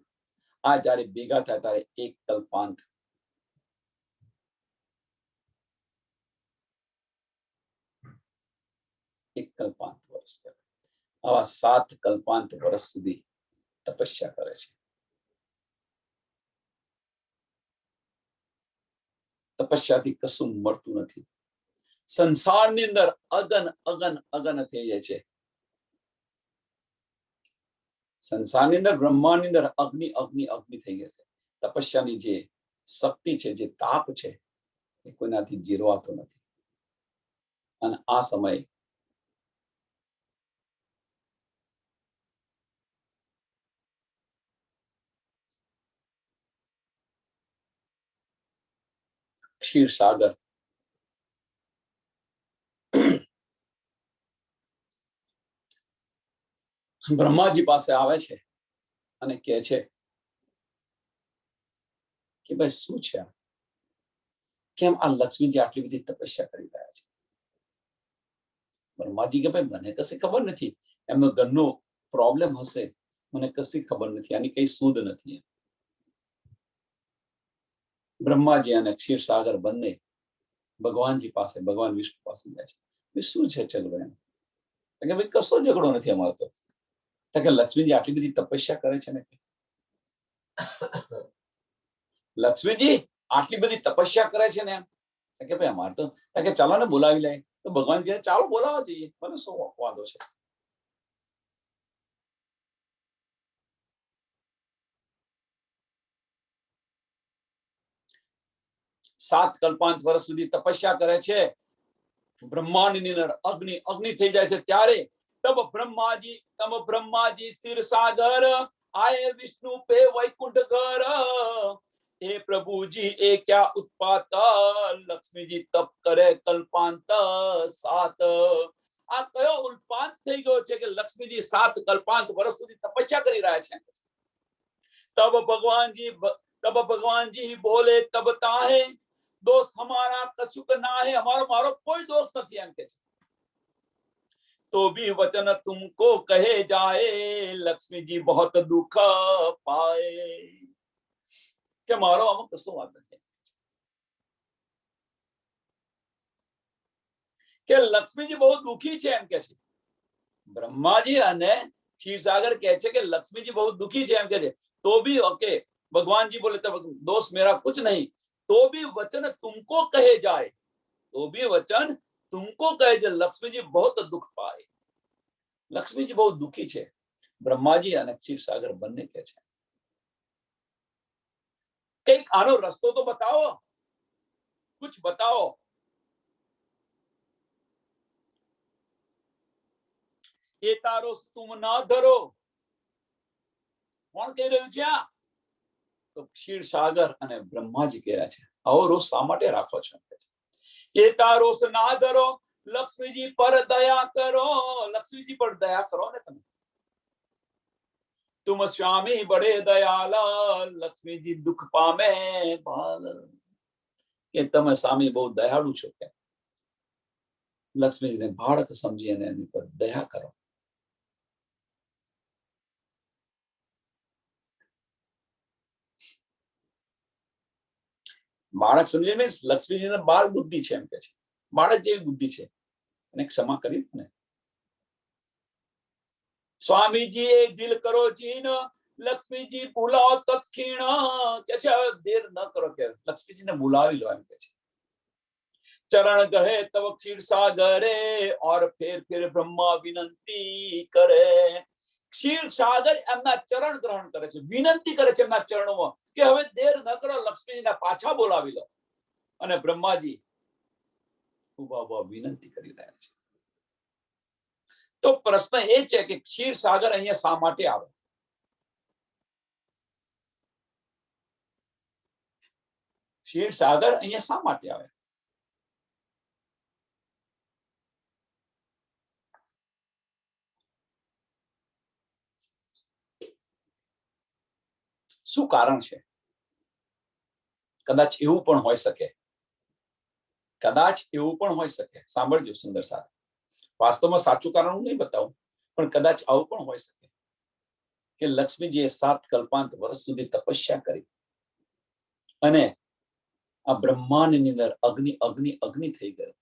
આ જયારે ભેગા થાય ત્યારે એક કલ્પાંત. એક કલ્પાંત વર્ષ. આવા 7 કલ્પાંત વર્ષ સુધી તપસ્યા કરે છે. તપસ્યાથી કશું મળતું નથી. સંસારની અંદર અગન અગન અગન થઈ જાય છે. સંસારની અંદર, બ્રહ્માંડની અંદર અગ્નિ અગ્નિ અગ્નિ થઈ ગયા છે. તપસ્યાની જે શક્તિ છે, જે તાપ છે, એ કોઈનાથી જીરવાતો નથી. અને આ સમયે ક્ષીરસાગર બ્રહ્માજી પાસે આવે છે અને કહે છે કે ભાઈ શું છે, કેમ આ લક્ષ્મીજી આટલી બધી તપસ્યા કરી રહ્યા છે? બ્રહ્માજી કે ભાઈ મને કશી ખબર નથી, એમનો ઘરનો પ્રોબ્લેમ હશે, મને કશી ખબર નથી, આની કઈ સૂદ નથી. બ્રહ્માજી અને ક્ષીરસાગર બંને ભગવાનજી પાસે, ભગવાન વિષ્ણુ પાસે જાય છે. શું છે ઝઘડો? એમ કે ભાઈ કશો ઝઘડો નથી અમારો તો. કે લક્ષ્મીજી આટલી બધી તપસ્યા કરે છે ને, લક્ષ્મીજી આટલી બધી તપસ્યા કરે છે ને એમ કે ભાઈ અમારે તો કે ચાલો ને બોલાવી લે. તો ભગવાન કહે ચાલો બોલાવવા જઈએ, મને શું વાંધો છે. સાત કલ્પાંત વર્ષ સુધી તપસ્યા કરે છે. બ્રહ્માંડની અંદર અગ્નિ અગ્નિ થઈ જાય છે. ત્યારે તબ બ્રહ્માજી સ્થિર સાગર આયે વિષ્ણુ પે વૈકુંઠ ઘર. हे प्रभु जी ए क्या उत्पात लक्ष्मी जी तप करे कल्पांत 7. આ કયો ઉલ્પાંત થઈ ગયો છે કે લક્ષ્મીજી 7 કલ્પાંત વર્ષ સુધી તપસ્યા કરી રહ્યા છે? तब भगवान जी ही बोले तब ताहे दोस्त हमारा कछुक ना है, हमारो मारो कोई दोस्त नहीं एम के तो भी वचन तुमको कहे जाए लक्ष्मी जी बहुत दुख पाए के मारो अमुक कशो वात नहीं કે લક્ષ્મીજી બહુ દુખી છે એમ કે છે બ્રહ્માજી અને क्षीरसागर कहे छे कि लक्ष्मी जी बहुत दुखी है एम कहे तो भी ओके भगवान जी बोले तब दोस्त मेरा कुछ नहीं तो भी वचन तुमको कहे जाए तो भी वचन तुमको कहे जाए लक्ष्मी जी बहुत दुख पाए लक्ष्मी जी बहुत दुखी है ब्रह्माजी અને क्षीरसागर બંને કહે છે કઈક આનો રસ્તો તો બતાવો कुछ बताओ એ તારો તુમ ના ધરો કોણ કહી રહ્યું છે આ તો क्षीरसागर અને બ્રહ્માજી કહે છે આવો રોષ શા માટે રાખો છો એ તારો ના ધરો લક્ષ્મીજી પર દયા કરો લક્ષ્મીજી પર દયા કરો ને તમે तुम स्वामी बड़े दयाला लक्ष्मी जी दुख पामे बाल કે તમે સ્વામી બહુ દયાળુ છો કે લક્ષ્મીજીને બાળક સમજી અને એની પર દયા કરો બાળક સમજે મીન્સ લક્ષ્મીજીને બાળ બુદ્ધિ છે એમ કે છે બાળક જેવી બુદ્ધિ છે અને ક્ષમા કરી ને स्वामीजी एक दिल करो जीन लक्ष्मी जी बुलाओ तत्क्षण કે છે હવે દેર ન કરો કે લક્ષ્મીજીને બોલાવી લો એમ કે છે चरण गहे तब क्षीर सागरे और फिर ब्रह्मा विनंती करे क्षीर सागर એમના ચરણ ગ્રહણ કરે છે વિનંતી કરે છે એમના ચરણોમાં કે હવે દેર ન કરો લક્ષ્મીજીને પાછા બોલાવી લો અને બ્રહ્માજી ઉભા ઉભા વિનંતી કરી રહ્યા છે તો પ્રશ્ન એ છે કે क्षीर सागर અહીંયા શા માટે આવે क्षीर सागर અહીંયા શા માટે આવે શું કારણ છે કદાચ એવું પણ હોઈ શકે સાંભળજો સુંદર સાથ વાસ્તવમાં સાચું કારણ હું નહીં બતાવું પણ કદાચ આવું પણ હોઈ શકે કે લક્ષ્મીજીએ 7 કલ્પાંત વર્ષ સુધી તપસ્યા કરી અને આ બ્રહ્માંડની અંદર અગ્નિ અગ્નિ અગ્નિ થઈ ગયો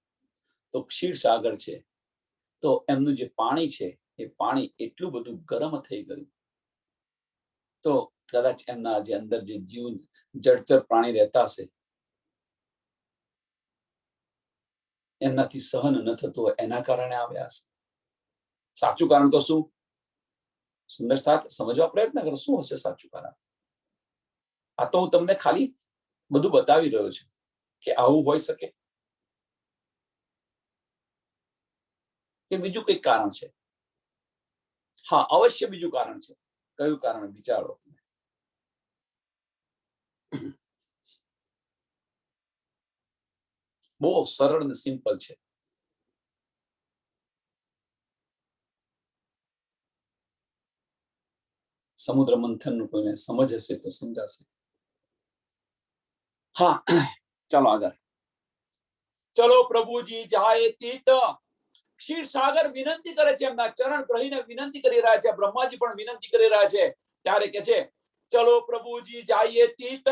તો ક્ષીર સાગર છે તો એમનું જે પાણી છે એ પાણી એટલું બધું ગરમ થઈ ગયું તો કદાચ એમના જે અંદર જે જીવ જળચર પ્રાણી રહેતા હશે એમનાથી સહન ન થતું એના કારણે આવ્યા હશે સાચું કારણ તો શું સુંદર સાથ સમજવા પ્રયત્ન કરો શું હશે સાચું કારણ આ તો હું તમને ખાલી બધું બતાવી રહ્યો છું કે આવું હોઈ શકે કે બીજું કઈ કારણ છે હા અવશ્ય બીજું કારણ છે કયું કારણ વિચારો બહુ સરળ અને સિમ્પલ છે સમુદ્ર મંથન નું કોઈને સમજ હશે તો સમજાશે હા ચાલો આગળ ચલો પ્રભુજી જાય તીત क्षीर सागर विनंती करे છે એમના ચરણ ગ્રહીને વિનંતી કરી રહ્યા છે બ્રહ્માજી પણ વિનંતી કરી રહ્યા છે ત્યારે કે છે ચલો પ્રભુજી જાઈએ તીત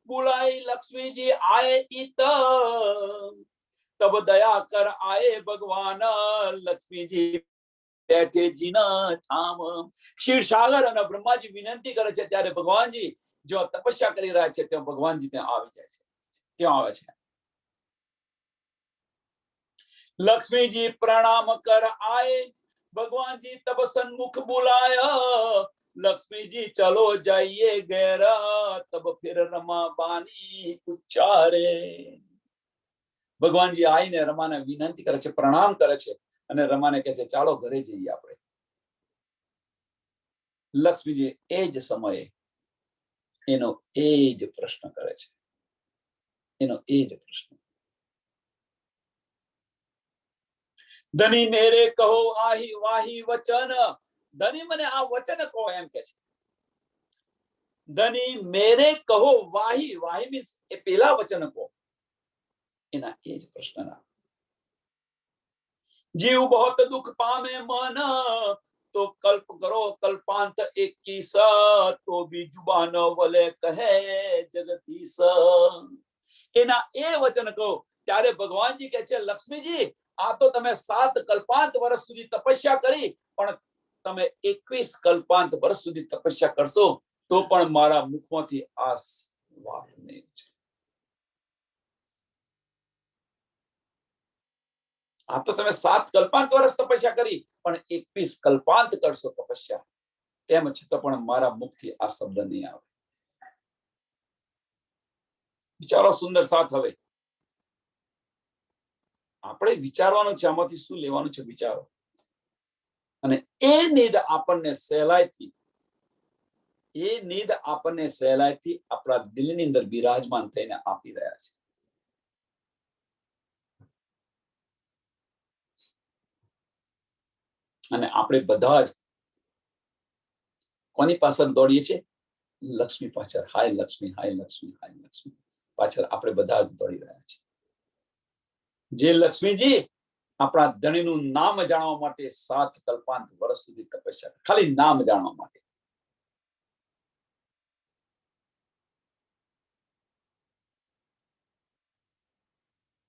बुलाई लक्ष्मी जी आए इत तब दया कर आए भगवान लक्ष्मी जी बैठे जीना ठाम क्षीर सागर અને બ્રહ્માજી વિનંતી કરે છે ત્યારે ભગવાનજી જો તપસ્યા કરી રહ્યા છે ત્યાં ભગવાનજી ત્યાં આવી જાય છે ત્યાં આવે છે लक्ष्मी जी प्रणाम कर आए भगवान जी तब सन्मुख बुलाया लक्ष्मी जी चलो जाइए गैरा तब फिर रमा बानी उच्चारे भगवान जी आईने रमाने विनंती करे छे प्रणाम करे छे અને રમાને કહે છે ચાલો ઘરે જઈએ આપણે લક્ષ્મીજી એ જ સમયે એનો એ જ પ્રશ્ન કરે છે એનો એ જ પ્રશ્ન ધની મેરે કહો આહી વાહી વચન ધની મને આ વચન કહો એમ કે છે ધની મેરે કહો વાહી, વાહી મીન્સ એ પેલા વચન કહો, એના એ જ પ્રશ્નના जीव बहुत दुख पामे मन तो कल्प करो कल्पांत 21 तो भी जुबान वले कहे जगदीश। એના એ વચન કહો ત્યારે ભગવાનજી કહે છે લક્ષ્મીજી આ તો તમે 7 કલ્પાંત વર્ષ સુધી તપસ્યા કરી, પણ તમે 21 કલ્પાંત વર્ષ સુધી તપસ્યા કરશો તો પણ મારા મુખમાંથી આ વાત નહીં છે। આ તો તમે 7 કલ્પાંત વર્ષ તપસ્યા કરી, પણ 21 કલ્પાંત કરશો તપસ્યા, તેમ છતાં પણ મારા મુખથી આ શબ્દ નહીં આવે। વિચારો સુંદર સાથ। હવે આપણે વિચારવાનું છે આમાંથી શું લેવાનું છે, વિચારો, અને એ નીડ આપણને સહેલાઈથી આપણા દિલની અંદર બિરાજમાન થઈને આપી રહ્યા છે। અને આપણે બધા જ કોની પાછળ દોડીએ છીએ? લક્ષ્મી પાછળ। હાય લક્ષ્મી, હાય લક્ષ્મી, હાય લક્ષ્મી પાછળ આપણે બધા જ દોડી રહ્યા છીએ। જે લક્ષ્મીજી આપણા ધણીનું નામ જાણવા માટે 7 કલ્પાંત વર્ષ સુધી તપસ્યા, ખાલી નામ જાણવા માટે।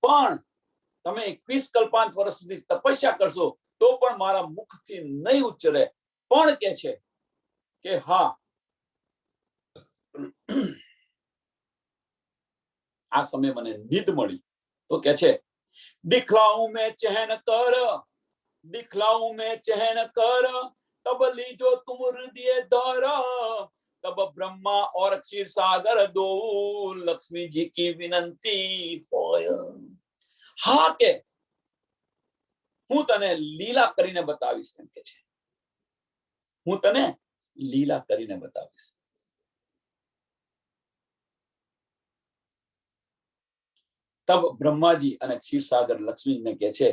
પણ તમે 21 કલ્પાંત વર્ષ સુધી તપસ્યા કરશો તો પણ મારા મુખથી નહીં ઉચ્ચરે, પણ કે છે કે હા આ સમય મને નીંદ મળી તો કે છે दिखलाऊं मैं चहन कर तब लीजो तुम हृदय धर तब ब्रह्मा और क्षीर सागर दो लक्ष्मी जी की विनंती होय। हाँ के હું તને લીલા કરીને બતાવીશ, એમ કે છે હું તને લીલા કરીને બતાવીશ। तब ब्रह्माजी અને ક્ષીરસાગર લક્ષ્મીને કહે છે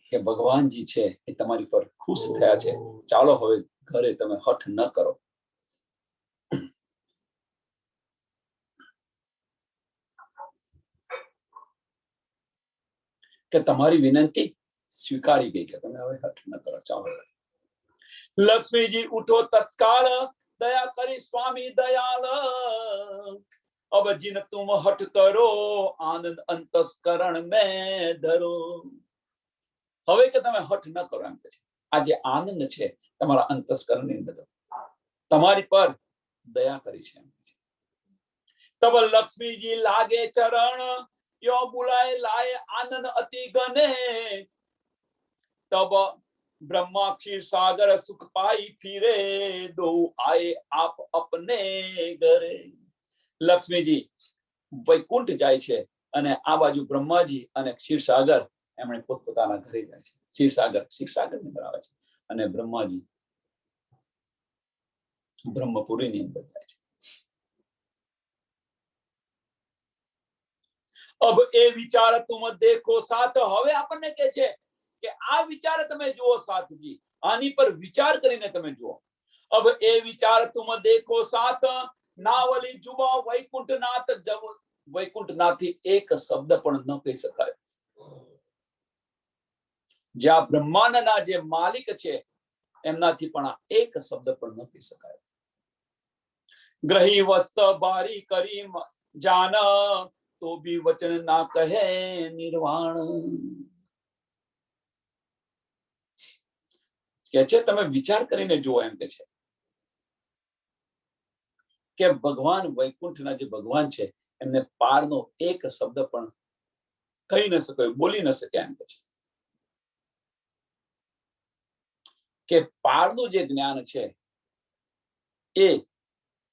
કે ભગવાનજી છે એ તમારી પર ખુશ થયા છે, ચાલો હવે ઘરે તમે હઠ ન કરો। કે તમારી વિનંતી સ્વીકારી ગઈ કે તમે હવે હઠ ન કરો, ચાલો। લક્ષ્મીજી ઉઠો તત્કાળ દયા કરી સ્વામી દયાલ अब जिन तुम हट करो आनंद अंतस्करण में धरो। હવે કે તમે હઠ ન કરો, એમ કે છે આ જે આનંદ છે તમારા અંતસ્કરણની અંદર તમારી પર દયા કરી છે, એમ છે। તબ લક્ષ્મીજી લાગે ચરણ यो बुलाए लाए आनंद अति गने तब ब्रह्मा क्षीर सागर सुख पाई फिरे दो आए आप अपने घरे। લક્ષ્મીજી વૈકુંઠ જાય છે અને આ બાજુ બ્રહ્માજી અને ક્ષીરસાગર એમણે પોતપોતાના ઘરે જાય છે। ક્ષીરસાગરની અંદર આવે છે અને બ્રહ્માજી બ્રહ્મપુરીની અંદર જાય છે। अब ए विचार तुम देखो साथ, હવે આપણને કહે છે કે આ વિચાર તમે જુઓ સાથજી, આની પર વિચાર કરીને તમે જુઓ। अब ए विचार तुम देखो साथ नावली जुबा वैकुंठनाथ। जब वैकुंठनाथથી એક શબ્દ પણ ન કહી શકાય, જ્યાં બ્રહ્માંડના જે માલિક છે એમનાથી પણ એક શબ્દ પણ ન કહી શકાય। ગ્રહી વસ્ત બારી કરી જાન તો भी वचन ना कहे निर्वाण। કે છે તમે વિચાર કરીને જુઓ, એમ કે છે કે ભગવાન વૈકુંઠના જે ભગવાન છે એમને પારનો એક શબ્દ પણ કહી ન શક્યો, બોલી ન શક્યા, એમ કે છે કે પારનું જે જ્ઞાન છે એ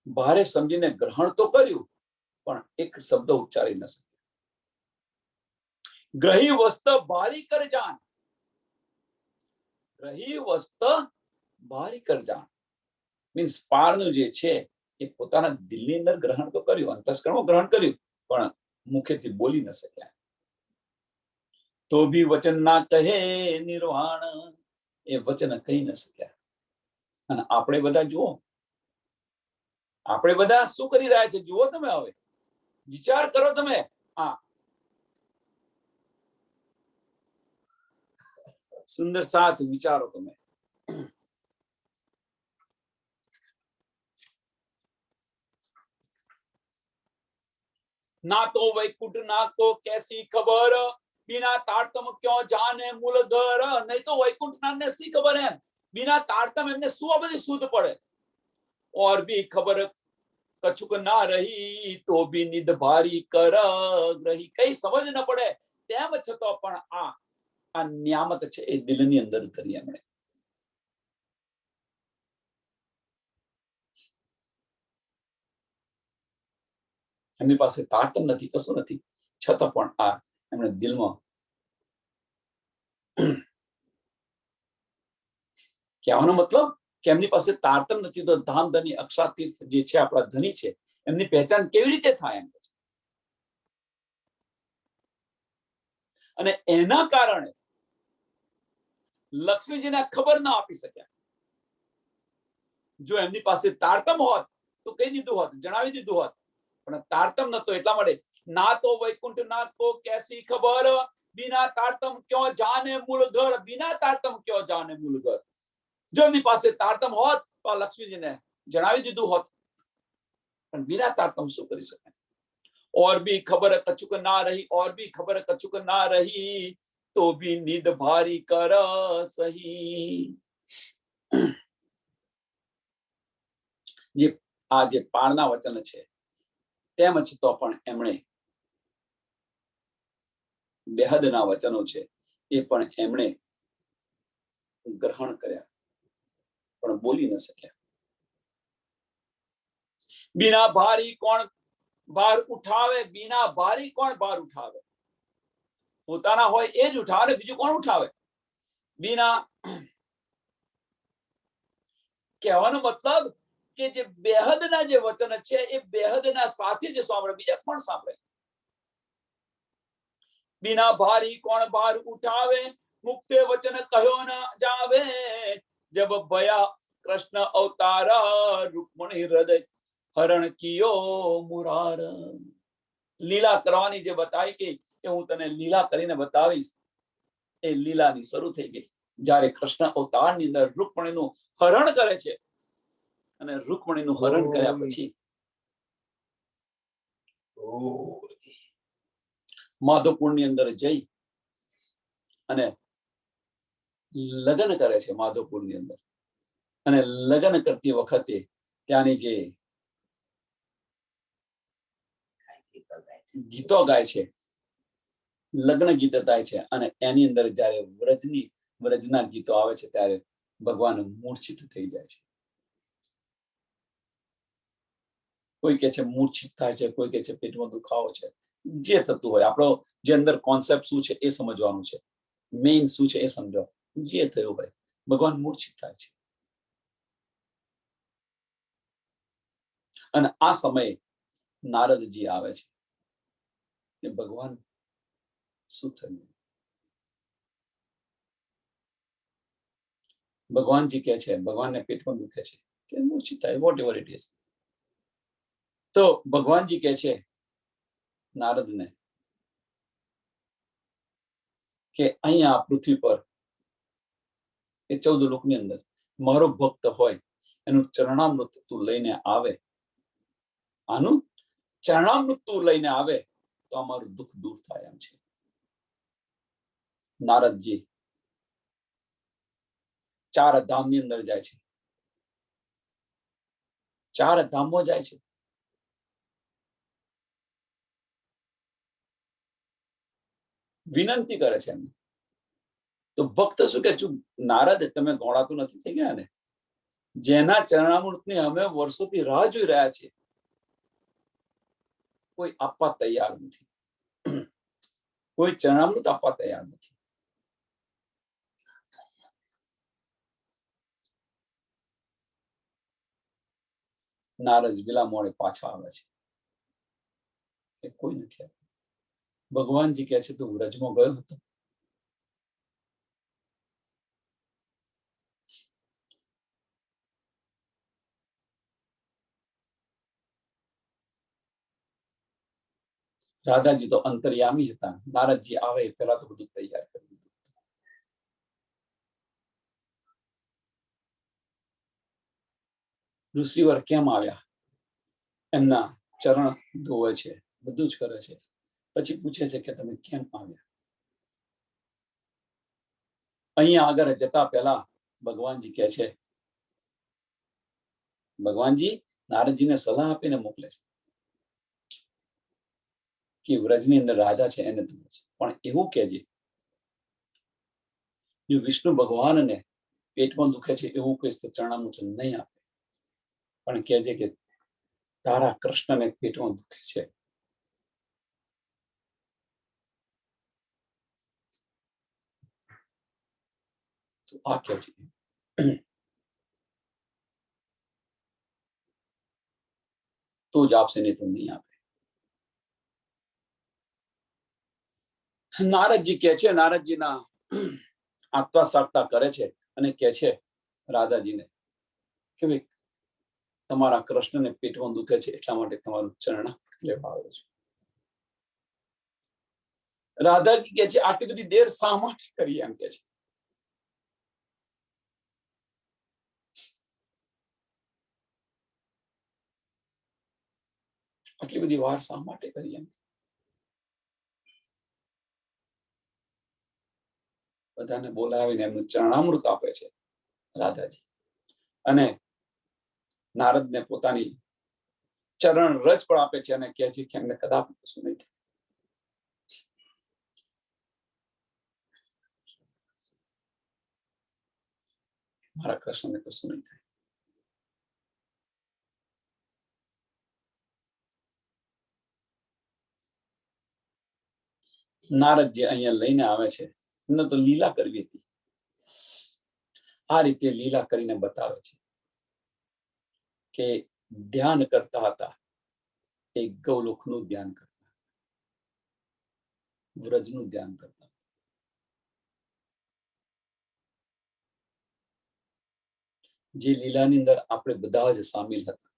ભારે સમજીને ગ્રહણ તો કર્યું પણ એક શબ્દ ઉચ્ચારી ન શક્યો। ગ્રહી વસ્ત ભારી કર જાન, ગ્રહી વસ્ત ભારી કર જાન મીન્સ પારનું જે છે એ પોતાના દિલની અંદર ગ્રહણ તો કર્યું, અંતસ્કરણમાં ગ્રહણ કર્યું, પણ મુખેથી બોલી ન શક્યા। તો ભી વચન ના કહે નિર્વાણ, એ વચન કહી ન શક્યા। અને આપણે બધા જુઓ આપણે બધા શું કરી રહ્યા છે જુઓ તમે, હવે વિચાર કરો તમે. હા, સુંદર સાથ વિચારો તમે. ना तो वैकुंठ ना को कैसी खबर, बिना तारतम क्यों जाने मूल घर. नहीं तो वैकुंठ नाथ ने सी खबर है, बिना तारतम એમને શું આ બધી સૂધ પડે. और भी खबर कछुक ना रही तो भी निद भारी कर ग्रही. કઈ સમજ ન પડે તેમ છતાં પણ આ નિયામત છે એ દિલની અંદર કરી એમણે. એમની પાસે તારતમ નથી, કશું નથી, છતાં પણ આ એમણે દિલમાં. કહેવાનો મતલબ કે એમની પાસે તારતમ નથી તો ધામ ધની અક્ષરા તીર્થ જે છે આપણા ધની છે એમની પહેચાન કેવી રીતે થાય એમ. અને એના કારણે લક્ષ્મીજીને ખબર ના આપી શક્યા. જો એમની પાસે તારતમ હોત તો કહી દીધું હોત, જણાવી દીધું હોત, પણ તારતમ નતો. એટલા માટે ના તો વૈકુંઠ ના કો કેસી ખબર, बिना तारतम क्यों जाने मूल घर. बिना तारतम क्यों जाने मूल घर. જો એમની પાસે તારતમ હોત તો લક્ષ્મીજીને જણાવી દીધું હોત, પણ बिना तारतम શું કરી શકે. और भी खबर कछुक ना रही, और भी खबर कछुक ना रही तो भी निद भारी कर सही. જે આ જે પાળના વચન છે તેમ છતાં પણ એમણે બેહદના વચનો છે એ પણ એમણે ગ્રહણ કર્યા, પણ બોલી ન શક્યા. बिना भारी कौन भार उठावे, बिना भारी कौन भार उठावे. પોતાના હોય એ જ ઉઠાવે, બીજું કોણ ઉઠાવે. बिना કહેવાનો મતલબ કે જે બેહદના જે વચન છે એ બેહદના સાથે જ સાંભળે, બીજા કોણ સાંભળે. बिना भारी कौन भार उठावे, मुक्ते वचन कहो न जावे. जब भया कृष्ण अवतारा, रुक्मणी हृदय हरण कियो मुरार. લીલા કરવાની જે બતાવી કે હું તને લીલા કરીને બતાવીશ, એ લીલાની શરૂ થઈ ગઈ જ્યારે કૃષ્ણ અવતારની અંદર રૂકમણીનું હરણ કરે છે. અને રૂકમણીનું હરણ કર્યા પછી માધવપુરની અંદર જઈ અને લગ્ન કરે છે. માધવપુરની અંદર અને લગ્ન કરતી વખતે ત્યાંની જે ગીતો ગાય છે, લગ્ન ગીત ગાય છે, અને એની અંદર જ્યારે વ્રજના ગીતો આવે છે ત્યારે ભગવાન મૂર્છિત થઈ જાય છે. કોઈ કે છે મૂર્છિત થાય છે, કોઈ કે છે પેટમાં દુખાવો છે. જે થતું હોય, આપણો જે અંદર કોન્સેપ્ટ શું છે એ સમજવાનું છે, મેઇન શું છે એ સમજો. જે થયું હોય ભગવાન મૂર્છિત થાય છે. અને આ સમયે નારદજી આવે છે કે ભગવાન શું થયું. ભગવાનજી કહે છે, ભગવાનને પેટમાં દુખે છે કે મૂર્છિત થાય, વોટ એવર ઇટ ઇઝ. તો ભગવાનજી કહે છે નારદને કે અહીંયા પૃથ્વી પર એ 14 લોકની અંદર મારો ભક્ત હોય એનું ચરણામૃત તું લઈને આવે, આનું ચરણામૃત તું લઈને આવે તો અમારું દુઃખ દૂર થાય એમ છે. નારદજી 4 ધામની અંદર જાય છે, 4 ધામો જાય છે. વિનંતી કરે છે એમને. તો ભક્ત શું કે છું, નારદ તમે ગોળાતું નથી થઈ ગયા ને, જેના ચરણામૃતની અમે વર્ષોથી રાહ જોઈ રહ્યા છીએ, કોઈ આપવા તૈયાર નથી, કોઈ ચરણામૃત આપવા તૈયાર નથી. નારદ વિલા મોડે પાછા આવે છે કે કોઈ નથી. ભગવાનજી કહે છે તું વ્રજમાં ગયો હતો. રાધાજી તો અંતર્યામી હતા. નારદજી આવે પેલા તો બધું તૈયાર કરી દીધું. ઋષિવર કેમ આવ્યા? એમના ચરણ ધોવે છે, બધું જ કરે છે. પછી પૂછે છે કે તમે કેમ આવ્યા? અહીંયા આગળ જતા પહેલા ભગવાનજી કહે છે, ભગવાનજી નારદજીને સલાહ આપીને મોકલે છે કે વ્રજની અંદર રાધા છે એને ધોવે છે. પણ એવું કહેજે, જો વિષ્ણુ ભગવાનને પેટમાં દુખે છે એવું કહીશ તો ચરણામૃત નહીં આપે, પણ કહેજે કે તારા કૃષ્ણને પેટમાં દુખે છે. તો આ કહે છે તો જ આપશે, નહીં તો નહીં આપે. નારદજી કહે છે, નારદજીના આંકતા સાકતા કરે છે અને કહે છે રાધાજીને કે ભાઈ તમારા કૃષ્ણને પેટમાં દુખે છે એટલા માટે તમારું ચરણ લેવા આવ્યો છું. રાધાજી કહે છે આટલી બધી દેર શા માટે કરી? એમ કે છે. આટલી બધી વાર શા માટે કરી? એમ બધાને બોલાવીને એમનું ચરણામૃત આપે છે રાધાજી, અને નારદને પોતાની ચરણ રજ પણ આપે છે અને કહે છે કે એમને કદાપી કશું નહીં થાય. મારા કૃષ્ણને કશું નહીં થાય. નારદ જે અહીંયા લઈને આવે છે એમને તો લીલા કરવી હતી. આ રીતે લીલા કરીને બતાવે છે કે ધ્યાન કરતા હતા એ ગૌલોકનું ધ્યાન કરતા, વ્રજનું ધ્યાન કરતા. જે લીલાની અંદર આપણે બધા જ સામેલ હતા,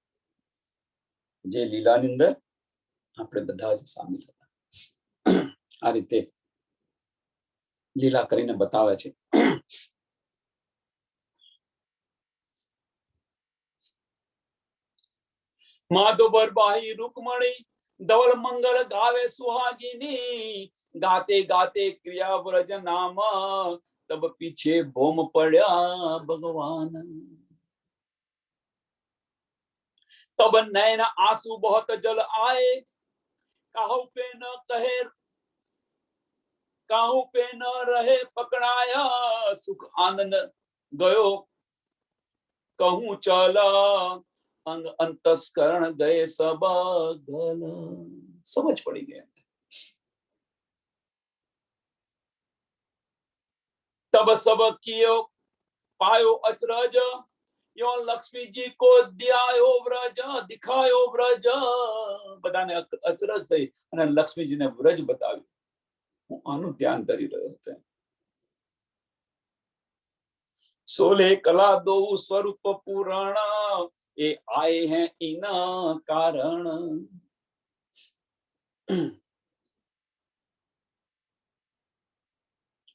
જે લીલાની અંદર આપણે બધા જ સામેલ હતા. આ રીતે લીલા કરીને બતાવે છે. માધોબર બાહી રૂકમણી ધવલ મંગળ ગાવે સુહાગીની, ગાતે ગાતે ક્રિયા વ્રજ નામ તબ પીછે ભોમ પડ્યા ભગવાન. तब नैन आंसू बहुत जल आए, काहू पे न कहे काहू पे न रहे पकड़ाया, सुख आनंद गयो कहूं चला, अंग अंतस्करण गए सब गल. समझ पड़ी गई. तब सब कियो पायो अचरज, यो लक्ष्मी जी को दियायो व्रज, दिखायो व्रज. બધાને અચરજ થઈ અને લક્ષ્મીજીને વ્રજ બતાવ્યું. હું આનું ધ્યાન ધરી રહ્યો હતો. સોલે કલા દો સ્વરૂપ પુરાણ, એ આए हैं इना कारण.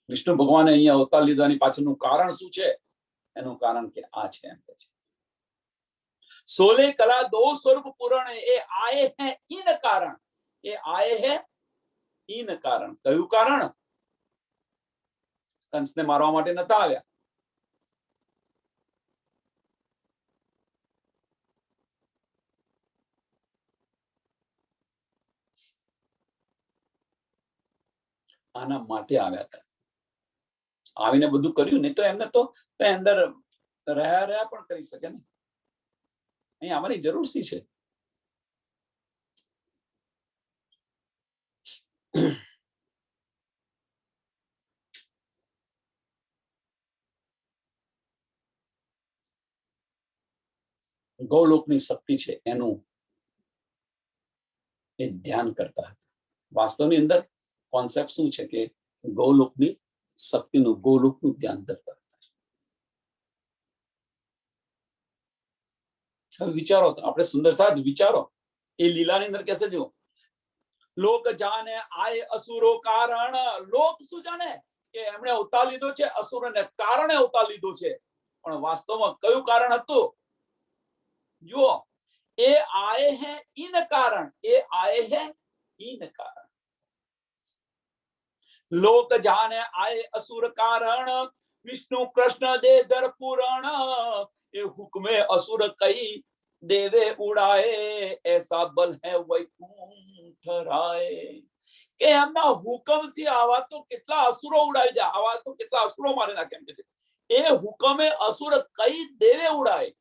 વિષ્ણુ ભગવાને અહીંયા અવતાર લીધાની પાછળનું કારણ શું છે? એનું કારણ કે આ છે એમ કે છે. सोले कला दो स्वरूप पुराण, ए आए हैं इन कारण. ये आए हैं इन कारण. કયું કારણ? કંસને મારવા માટે નતા આવ્યા. આના માટે આવ્યા હતા. આવીને બધું કર્યું નહીં તો એમને તો અંદર રહ્યા પણ કરી શકે ને. અહીં આવવાની જરૂર શી છે? ગૌલોકની શક્તિ છે એનું એ ધ્યાન કરતા હતા. વાસ્તવની અંદર કોન્સેપ્ટ શું છે કે ગૌલોકની શક્તિનું, ગૌલોકનું ધ્યાન કરતા હતા. હવે વિચારો, આપણે સુંદર સાથ વિચારો. એ લીલાની અંદર કહેશે જો લોક જાણે આય અસુરો કારણ, લોક શું જાણે કે એમણે અવતાર લીધો છે અસુરોને કારણે અવતાર લીધો છે, પણ વાસ્તવમાં કયું કારણ હતું? જુઓ, એ આए हैं इन कारण, એ आए हैं इन कारण। लोक जाने आए असुर कारण, विष्णु कृष्ण दे दर पुराण, ये हुक्मे असुर कई देवे उड़ाए, ऐसा बल है वैकुंठ राय। કે એમના હુકમથી આવા તો કેટલા અસુરો ઉડાવી દે, આવા તો કેટલા અસુરો મારી નાખે એમ કે એ હુકમે અસુર કઈ દેવે ઉડાય,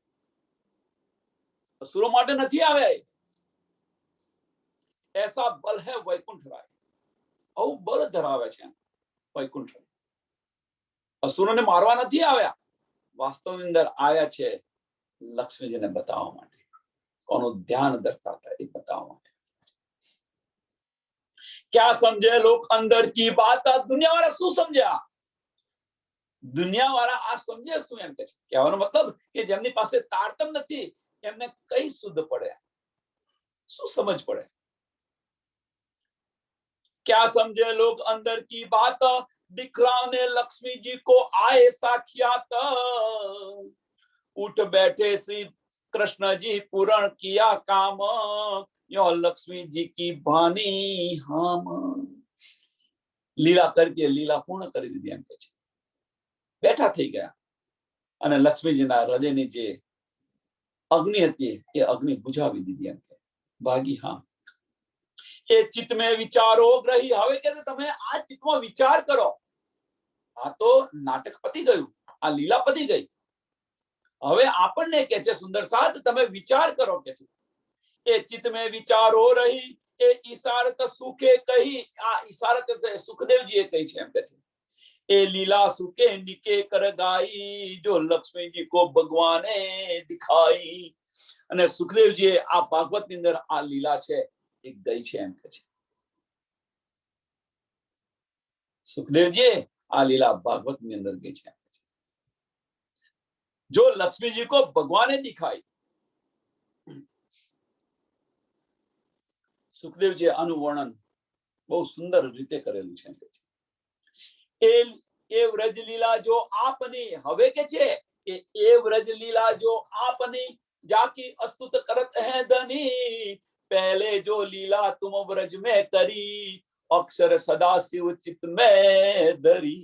અસુરો માટે નથી આવે, ऐसा बल है वैकुंठ राय, આવું બળ ધરાવે છે વૈકુંઠ રાય। અસુરોને મારવા નથી આવ્યા, વાસ્તવની અંદર આવ્યા છે લક્ષ્મીજીને બતાવવા માટે, કોનું ધ્યાન ધરતા હતા એ બતાવવા માટે। क्या समझे लोग अंदर की बात, दुनिया वाला શું સમજ્યા? દુનિયા વાળા આ સમજે શું એમ કે છે, કહેવાનો મતલબ કે જેમની પાસે તારતમ નથી એમને કઈ શુદ્ધ પડે, શું સમજ પડે? क्या समझे लोग अंदर की बात, दिखलाने लक्ष्मी जी को आए साक्षात, उठ बैठे श्री कृष्ण जी पूर्ण किया काम, यो लक्ष्मी जी की भानी हम, लीला करके लीला पूर्ण કરી દીધી એમ કે છે। બેઠા થઈ ગયા અને લક્ષ્મીજીના હૃદયની જે અગ્નિ હતી એ અગ્નિ બુઝાવી દીધી એમ કે ભાગી હા। એ ચિત્ત में વિચારો ગ્રહી, હવે કે તમે આ ચિત્તમાં વિચાર કરો, આ તો નાટક પતી ગયું, આ લીલા પતી ગઈ, હવે આપણને કે છે સુંદર સાથ તમે વિચાર કરો કે છે। એ ચિત્ત में વિચારો રહી, એ ઈશારત સુખે કહી, આ ઈશારત સુખદેવજીએ કહી છે એમ કે છે। એ लीला सुखे निके कर गाई, जो लक्ष्मी जी को भगवाने दिखाई, અને સુખદેવજીએ આ ભાગવતની અંદર આ લીલા છે એ ગઈ છે એમ કે છે। સુખદેવજીએ આ લીલા ભાગવતની અંદર ગઈ છે, जो लक्ष्मी जी को भगवाने दिखाई। સુખદેવજીએ આનું વર્ણન બહુ સુંદર રીતે કરેલું છે। એ વ્રજ લીલા જો આપની, હવે કે છે કે એ વ્રજ લીલા જો આપની, जाकी अस्तुत करत है धनी, पहले जो लीला तुम व्रज में करी, अक्षर सदा शिव चित्त में धरी।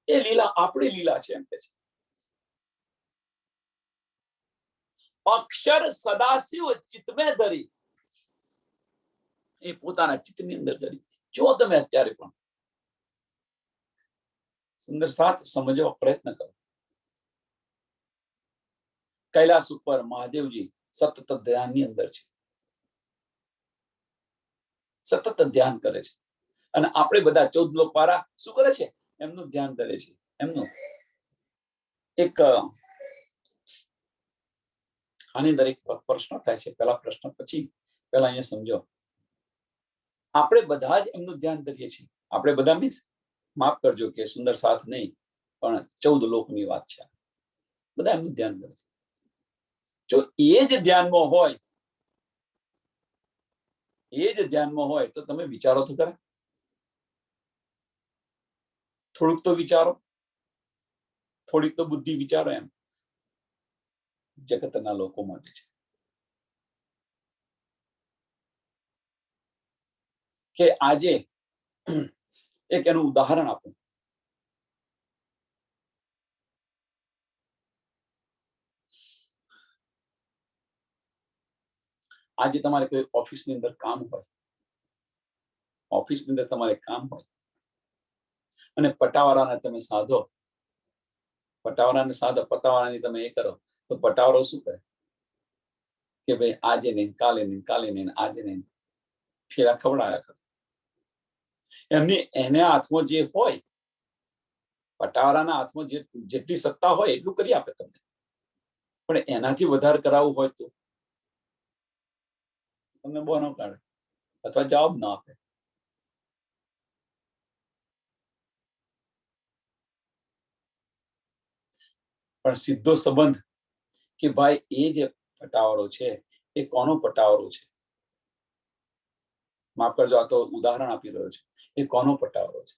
ये लीला आपणी लीला છે એમ કે છે। અક્ષર સદાશિવ ચિત્ત में धरी, એ પોતાના ચિત્તની અંદર ધરી। જો તમે અત્યારે પણ સુંદર સાથ સમજવા પ્રયત્ન કરો, કૈલાસ ઉપર મહાદેવજી સતત ધ્યાનની અંદર છે, સતત ધ્યાન કરે છે, અને આપણે બધા 14 લોક વાળા શું કરે છે? એમનું ધ્યાન ધરે છે। એમનું એક આની અંદર એક પ્રશ્ન થાય છે, પહેલા પ્રશ્ન પછી પહેલા અહીંયા સમજો, આપણે બધા જ એમનું ધ્યાન ધરીએ છીએ, આપણે બધા મીન્સ માફ કરજો કે સુંદર સાથ નહીં પણ 14 લોકની વાત છે, બધા એમનું ધ્યાન ધરે છે। જો એ જ ધ્યાનમાં હોય, એ જ ધ્યાનમાં હોય તો તમે વિચારો તો ખરા, થોડુંક તો વિચારો, થોડીક તો બુદ્ધિ વિચારો। એમ જગતના લોકો માટે છે કે આજે એક એનું ઉદાહરણ આપું, આજે તમારે કોઈ ઓફિસની અંદર કામ હોય, ઓફિસની અંદર તમારે કામ હોય અને પટાવાળાને તમે સાધો, પટાવાળાને સાધો, પટાવાળાની તમે એ કરો તો પટાવાળો શું કરે કે ભાઈ આજે નહીં, કાલે નહીં, કાલે નહીં, આજે નહીં, ફેરા ખવડાયા કરે। એમની એને હાથમાં જે હોય, પટાવાળાના હાથમાં જેટલી સત્તા હોય એટલું કરી આપે તમને, પણ એનાથી વધારે કરાવવું હોય તો તમને બહાનો કાઢે અથવા જવાબ ના આપે। પણ સીધો સંબંધ કે ભાઈ એ જે પટાવાળો છે એ કોનો પટાવાળો છે, માફ કરજો, આ તો ઉદાહરણ આપી રહ્યો છે. એ કોનો પટાવરો છે?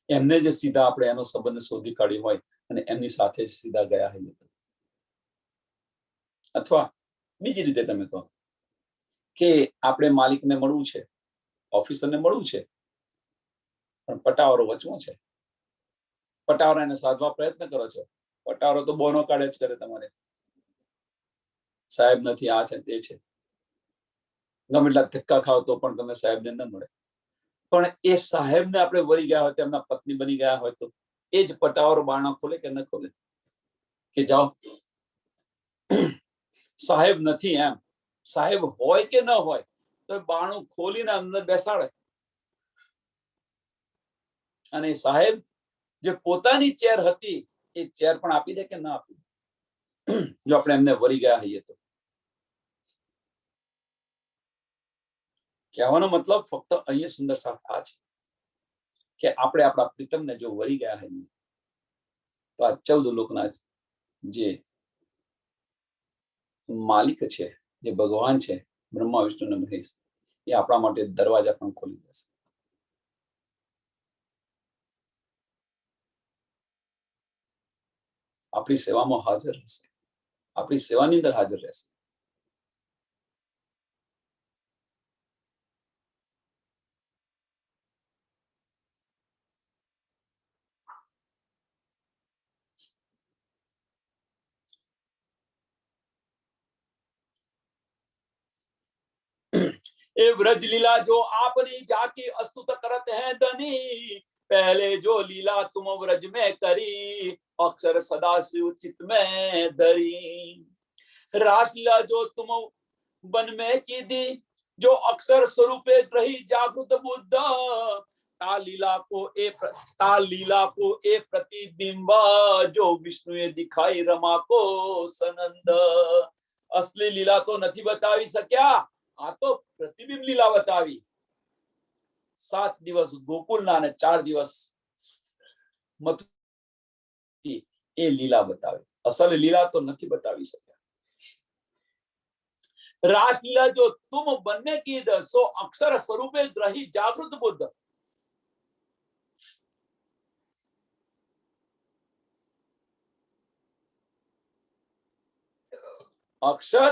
એમને જે સીધા આપણે એનો સંબંધ શોધી કાઢ્યો હોય અને એમની સાથે સીધા ગયા હોય. અથવા બીજી રીતે તમે કહો કે આપણે માલિકને મળવું છે, ઓફિસરને મળવું છે, પણ પટાવારો વચવો છે. પટાવારાને સાધવા પ્રયત્ન કરો છો, પટાવારો તો બોનો કાઢે જ કરે તમારે. સાહેબ નથી, આ છે તે છે, ગમે એટલા ધક્કા ખાવ તો પણ તમને સાહેબને ન મળે. પણ એ સાહેબને આપણે વળી ગયા હોય, તેમના પત્ની બની ગયા હોય, તો એ જ પટાવારો બારણા ખોલે કે ન ખોલે? કે જાઓ સાહેબ નથી એમ, સાહેબ હોય કે ન હોય તો બારણું ખોલીને અંદર બેસાડે. અને સાહેબ જે પોતાની ચેર હતી એ ચેર પણ આપી દે કે ના આપી દે, જો આપણે એમને વળી ગયા હોઈએ તો. કહેવાનો મતલબ ફક્ત અહીંયા સુંદર સાથ આ છે કે આપણે આપણા પ્રીતમને જો વળી ગયા હોઈએ તો આ 14 લોકના જે માલિક છે, જે ભગવાન છે, બ્રહ્મા વિષ્ણુ અને મહેશ, એ આપણા માટે દરવાજા પણ ખોલી દેશે. આપણી સેવામાં હાજર રહેશે, આપણી સેવાની અંદર હાજર રહેશે. ए ब्रज लीला जो आपनी जाकी अस्तुत करत हैं धनी, पहले जो लीला तुम ब्रज में करी, अक्षर सदा शिव चित में धरी. रास लीला जो तुम वन में की दी, जो अक्षर स्वरूपे ग्रही जागृत बुद्ध, लीला को ए प्रतिबिंब, जो विष्णुए दिखाई रमा को सनंद. असली लीला तो નથી બતાવી શક્યા, આ તો પ્રતિબિંબ લીલા બતાવી. 7 દિવસ ગોકુલના અને 4 દિવસ મથુરા એ લીલા બતાવી. અસલ લીલા તો નથી બતાવી શક્યા. रास लीला जो तुम बनने की सो अक्षर स्वरूपे ग्रही जागृत बुद्ध. अक्षर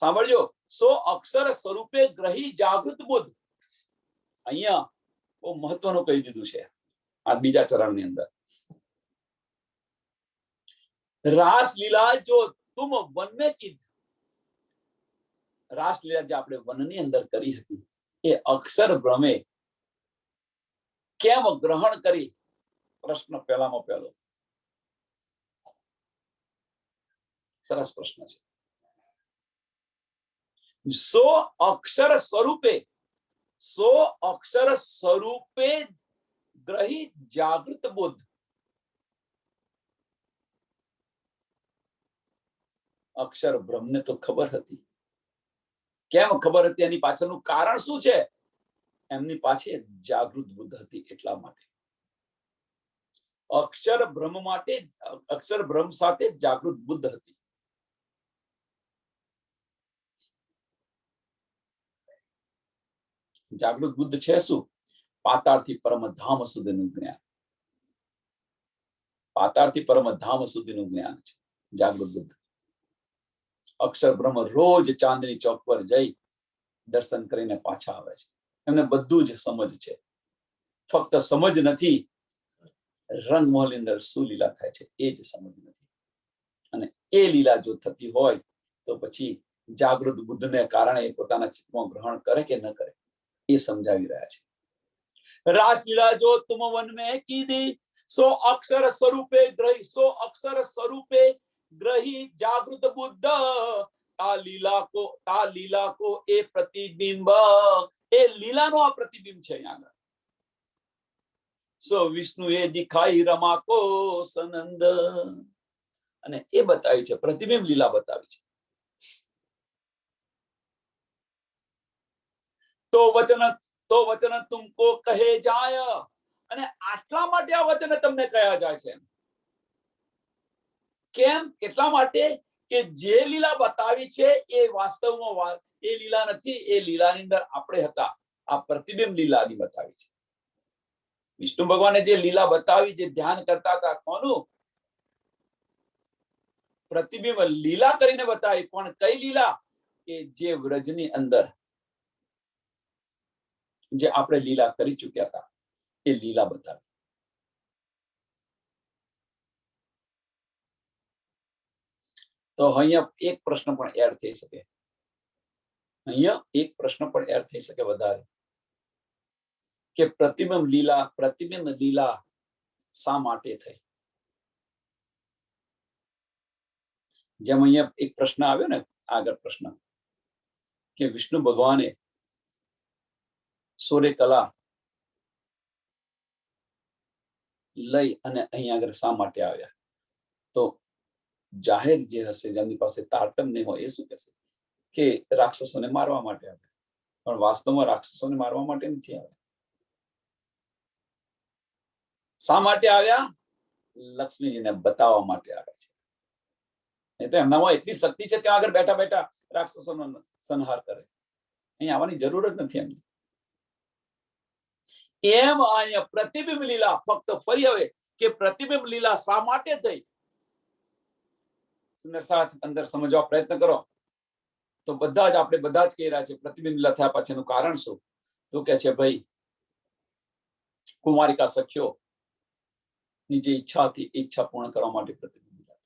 સાંભળજો, સો અક્ષર સ્વરૂપે ગ્રહી જાગૃત બુદ્ધ. અહીંયા બહુ મહત્વનું કહી દીધું છે આ બીજા ચરણની અંદર. રાસલીલા જો તુમ વન में की, રાસલીલા જે આપણે વનની અંદર કરી હતી એ અક્ષર ભ્રમે કેમ ગ્રહણ કરી? પ્રશ્ન પહેલામાં પહેલો સરસ પ્રશ્ન છે. સો અક્ષર સ્વરૂપે ગ્રહી જાગૃત બુદ્ધ. અક્ષર બ્રહ્મને તો ખબર હતી. કેમ ખબર હતી? એની પાછળનું કારણ શું છે? એમની પાસે જાગૃત બુદ્ધ હતી એટલા માટે. અક્ષર બ્રહ્મ સાથે જાગૃત બુદ્ધ હતી. જાગૃત બુદ્ધ છે શું? પાતાળથી પરમધામ સુધીનું જ્ઞાન. પાતાળથી પરમધામ સુધીનું જ્ઞાન છે જાગૃત બુદ્ધ. અક્ષર બ્રહ્મ રોજ ચાંદની ચોક પર જઈ દર્શન કરીને પાછા આવે છે. એમને બધું જ સમજ છે. ફક્ત સમજ નથી, રંગમહલની અંદર શું લીલા થાય છે એ જ સમજ નથી. અને એ લીલા જો થતી હોય તો પછી જાગૃત બુદ્ધને કારણે પોતાના ચિત્તમાં ગ્રહણ કરે કે ન કરે એ સમજાવી રહ્યા છે. રાસલીલા જો તુમ વન में की दी, सो अक्षर स्वरूपे ग्रही जागृत बुद्ध, ता लीला को ए प्रतिबिंब. ए લીલાનો આ પ્રતિબિંબ છે અહીંયા. સો વિષ્ણુ એ દિખાઈ રમા કો સનંદ. અને એ બતાવી છે, પ્રતિબિંબ લીલા બતાવી છે. તો વચન તુમકો કહે જાય. અને આટલા માટે આ વચન તમને કયા જાય છે. કેમ? એટલા માટે કે જે લીલા બતાવી છે એ વાસ્તવમાં એ લીલા નથી. એ લીલાની અંદર આપણે હતા આ પ્રતિબિંબ લીલાની બતાવી છે. વિષ્ણુ ભગવાને જે લીલા બતાવી, જે ધ્યાન કરતા હતા, કોનું પ્રતિબિંબ લીલા કરીને બતાવી. પણ કઈ લીલા? કે જે વ્રજની અંદર જે આપણે લીલા કરી ચુક્યા હતા એ લીલા બતાવી. તો અહીંયા એક પ્રશ્ન પણ એડ થઈ શકે, અહીંયા એક પ્રશ્ન પણ એડ થઈ શકે વધારે, કે પ્રતિબિંબ લીલા શા માટે થઈ? જેમ અહીંયા એક પ્રશ્ન આવ્યો ને, આગળ પ્રશ્ન કે વિષ્ણુ ભગવાને સોરે કલા લઈ અને અહીં આગળ શા માટે આવ્યા? તો જાહેર જે હશે, જેમની પાસે તારતમ્ય હોય, એ શું કહેશે કે રાક્ષસોને મારવા માટે આવ્યા. પણ વાસ્તવમાં રાક્ષસોને મારવા માટે નથી આવ્યા. શા માટે આવ્યા? લક્ષ્મીજીને બતાવવા માટે આવ્યા છે. નહીં તો એમનામાં એટલી શક્તિ છે, ત્યાં આગળ બેઠા બેઠા રાક્ષસોનો સંહાર કરે. અહીં આવવાની જરૂર જ નથી એમની. એમ અહીંયા પ્રતિબિંબ લીલા, ફક્ત ફરી હવે કે પ્રતિબિંબ લીલા શા માટે થઈ? સુંદર સાથ અંદર સમજવા પ્રયત્ન કરો તો બધા જ આપણે બધા જ કહી રહ્યા છે પ્રતિબિંબ લીલા થયા પાછળનું કારણ શું? તો કે છે ભાઈ, કુમારિકા સખ્યો ની જે ઈચ્છા હતી એ ઈચ્છા પૂર્ણ કરવા માટે પ્રતિબિંબ લીલા.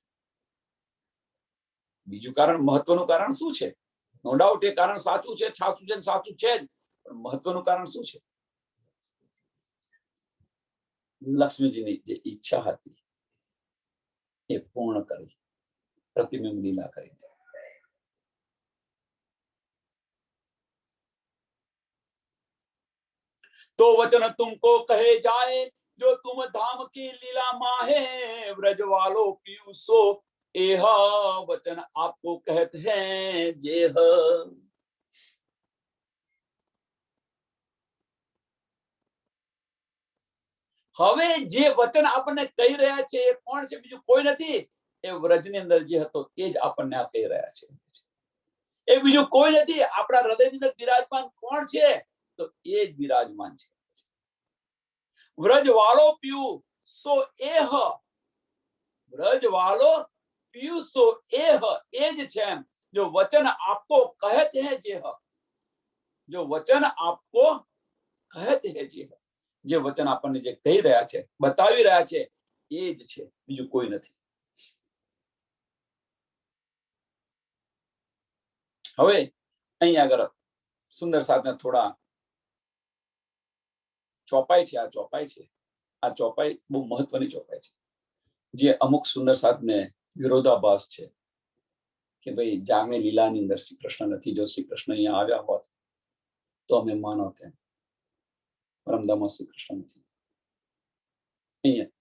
બીજું કારણ, મહત્વનું કારણ શું છે? નો ડાઉટ એ કારણ સાચું છે, સાચું છે, સાચું છે જ, પણ મહત્વનું કારણ શું છે? લક્ષ્મીજીની જે ઈચ્છા હતી એ પૂર્ણ કરી, પ્રતિબિંબ લીલા કરી. तो वचन तुमको कहे जाए जो तुम धाम की लीला माहे, व्रज वालों पीयूषो एह वचन आपको कहते हैं जेह. હવે જે વચન આપણને કહી રહ્યા છે એ કોણ છે? બીજું કોઈ નથી. એ વ્રજની અંદર જે હતો એ જ આપણને આ કહી રહ્યા છે. એ બીજું કોઈ નથી. આપણા હૃદયની અંદર બિરાજમાન કોણ છે? તો એ જ બિરાજમાન છે. વ્રજ વાળો પીયુ સો એહ, વ્રજ વાળો પીયુ સો એહ, એ જ છે. જો વચન આપકો કહેતે હૈ જેહ, જો વચન આપકો કહેતે હૈ જેહ, જે વચન આપણને જે કહી રહ્યા છે, બતાવી રહ્યા છે, એ જ છે, બીજું કોઈ નથી. હવે અહીં આગળ સુંદર સાધના થોડા ચોપાઈ છે. આ ચોપાઈ બહુ મહત્વની ચોપાઈ છે, જે અમુક સુંદર સાધને વિરોધાભાસ છે કે ભાઈ જાગને લીલાની અંદર શ્રી કૃષ્ણ નથી. જો શ્રી કૃષ્ણ અહીંયા આવ્યા હોત તો અમે માનો તેમ, પરમધામમાં શ્રી કૃષ્ણ નથી. અહીંયા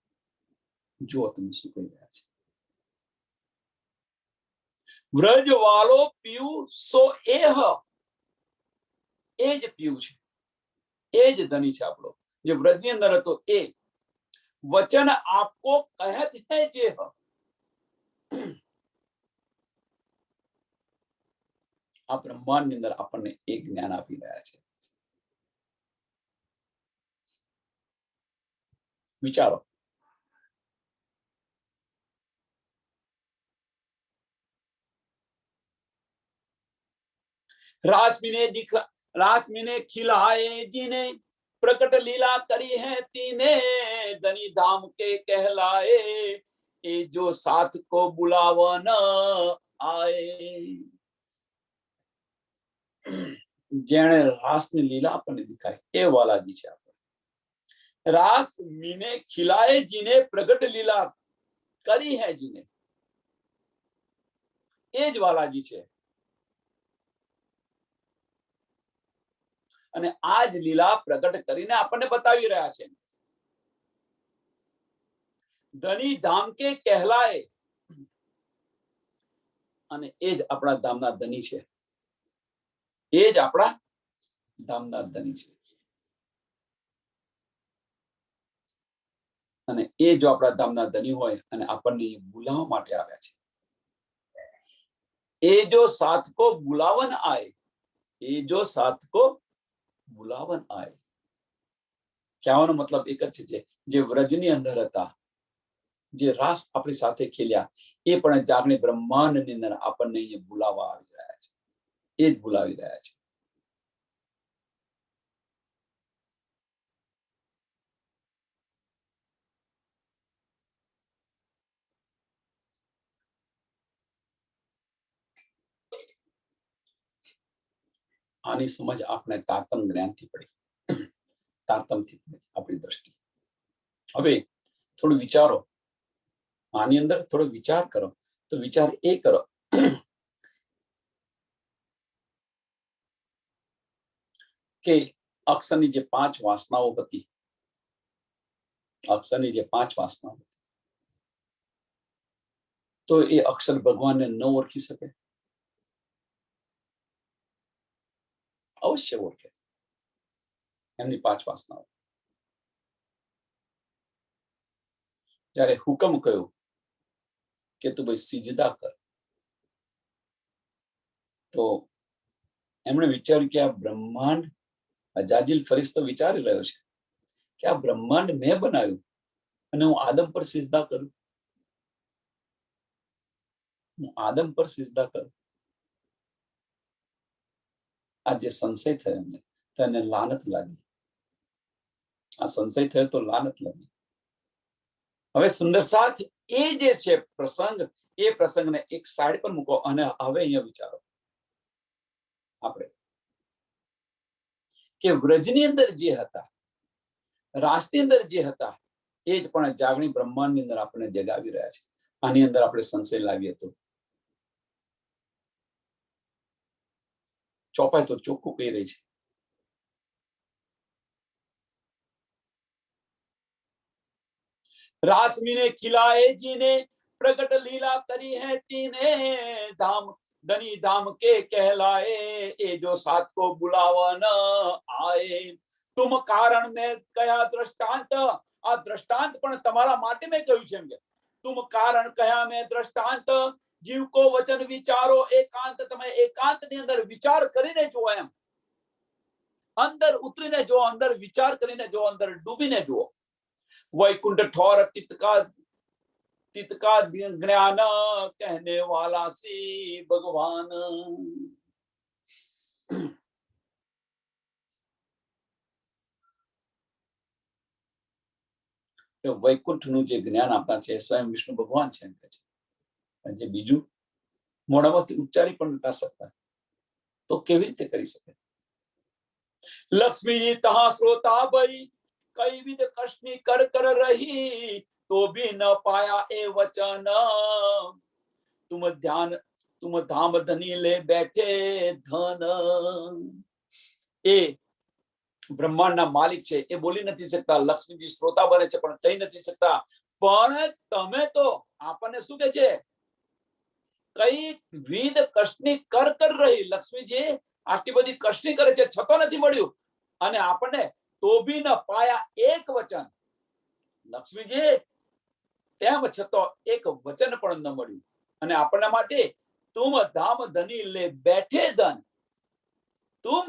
જુઓ તમે શું કહી રહ્યા છે. વ્રજ વાલો પીયુ સો એહ, એ જ પીયુ છે, એ જ ધની છે આપણો, જે વ્રજની અંદર હતો એ. વચન આપકો કહેત હૈ જેહ, આ બ્રહ્માંડની અંદર આપણને એક જ્ઞાન આપી રહ્યા છે. વિચારો, रास मीने खिलाए जिने, प्रकट लीला करी है तीने, धनी धाम के कहलाए, ये जो साथ को बुलावा न आए. જેણે રાસની લીલા આપણને દેખાય એ વાલાજી છે. આપણે રાસ મીને ખિલાए जिने, प्रकट लीला કરી है जिने, એ જ વાલાજી છે. અને આ જ લીલા પ્રગટ કરીને આપણને બતાવી રહ્યા છે. ધની ધામ કે કહેલાય, અને એ જ આપણા ધામના ધની છે. એ જ આપણા ધામના ધની છે. અને એ જો આપણા ધામના ધની હોય અને આપણને બોલાવવા માટે આવ્યા છે, એ જો સાથ કો બુલાવન આય, એ જો સાથ કો बुलावन आए। કહેવાનો મતલબ એક જ છે, જે વ્રજની અંદર હતા, જે રાસ આપણી સાથે ખેલ્યા, એ પણ જાગણી બ્રહ્માંડની અંદર આપણને અહીંયા બોલાવવા આવી રહ્યા છે, એ જ બોલાવી રહ્યા છે. આની સમજ આપણે તારતમ જ્ઞાનથી પડી, તારતમથી પડી આપણી દ્રષ્ટિ. હવે થોડું વિચારો, આની અંદર થોડો વિચાર કરો. તો વિચાર એ કરો કે અક્ષરની જે 5 વાસનાઓ હતી, અક્ષરની જે 5 વાસનાઓ, તો એ અક્ષર ભગવાનને ન ઓળખી શકે? અવશ્ય ઓળખે. એમની 5 વાસનાઓ. જ્યારે હુકમ કહ્યો કે તું ભાઈ સિજદા કર, તો એમણે વિચાર્યું કે આ બ્રહ્માંડ, અજાજીલ ફરિશ્તો વિચારી રહ્યો છે કે આ બ્રહ્માંડ મેં બનાવ્યું અને હું આદમ પર સિજદા કરું, હું આદમ પર સિજદા કરું. આ જે સંશય થયો એમને, તો એને લાનત લાગી. આ સંશય થયો તો લાનત લાગી. હવે સુંદર સાથ, એ જે છે પ્રસંગ, એ પ્રસંગને એક સાઈડ પર મૂકો અને હવે અહીંયા વિચારો આપણે કે વ્રજની અંદર જે હતા, રાસની અંદર જે હતા, એ જ પણ જાગણી બ્રહ્માંડની અંદર આપણને જગાવી રહ્યા છે. આની અંદર આપણે સંશય લાવીએ તો ચોપાઈ તો ચોખ્ખું કહી રહી છે. रासमी खिलाए जी ने प्रकट लीला करी है तीने, धाम धनी धाम के कहलाए, ये जो साथ को बुलावन आए. तुम कारण में कया दृष्टांत, आ दृष्टांत पण तमारा माटे में कह્યું છે. એમ तुम कारण कया में दृष्टांत, जीव को वचन विचारो एकांत. તમે એકાંતની અંદર વિચાર કરીને જુઓ, એમ અંદર ઉતરીને જુઓ, અંદર વિચાર કરીને જુઓ, અંદર ડૂબીને જુઓ. वैकुंठ ठौर तितका ज्ञान कहने वाला श्री भगवान. વૈકુંઠ નું જે જ્ઞાન આપતા છે સ્વયં વિષ્ણુ ભગવાન છે એમ કે છે. જે બીજું મોઢામાંથી ઉચ્ચારી પણ નતા શકતા, તો કેવી રીતે કરી શકે? લક્ષ્મી તહા શ્રોતા ભઈ, कई विध कष्टनी कर कर रही, तो भी न पाया ए वचन. तुम धाम धनी ले बैठे धन. ए બ્રહ્માંડના માલિક છે, એ બોલી નથી શકતા. લક્ષ્મીજી શ્રોતા બને છે પણ કહી નથી શકતા. પણ તમે તો આપણને શું કહે છે? કઈ વિધ કષ્ટની કર કર રહી. લક્ષ્મીજી આટલી બધી કષ્ટની કરે છે છતાં નથી મળ્યું, અને આપણને तो भी न पाया एक वचन. લક્ષ્મીજી તેમ છતાં એક વચન પણ ન મળ્યું, અને આપણને માટે तुम धाम धनी ले बैठे धन. तुम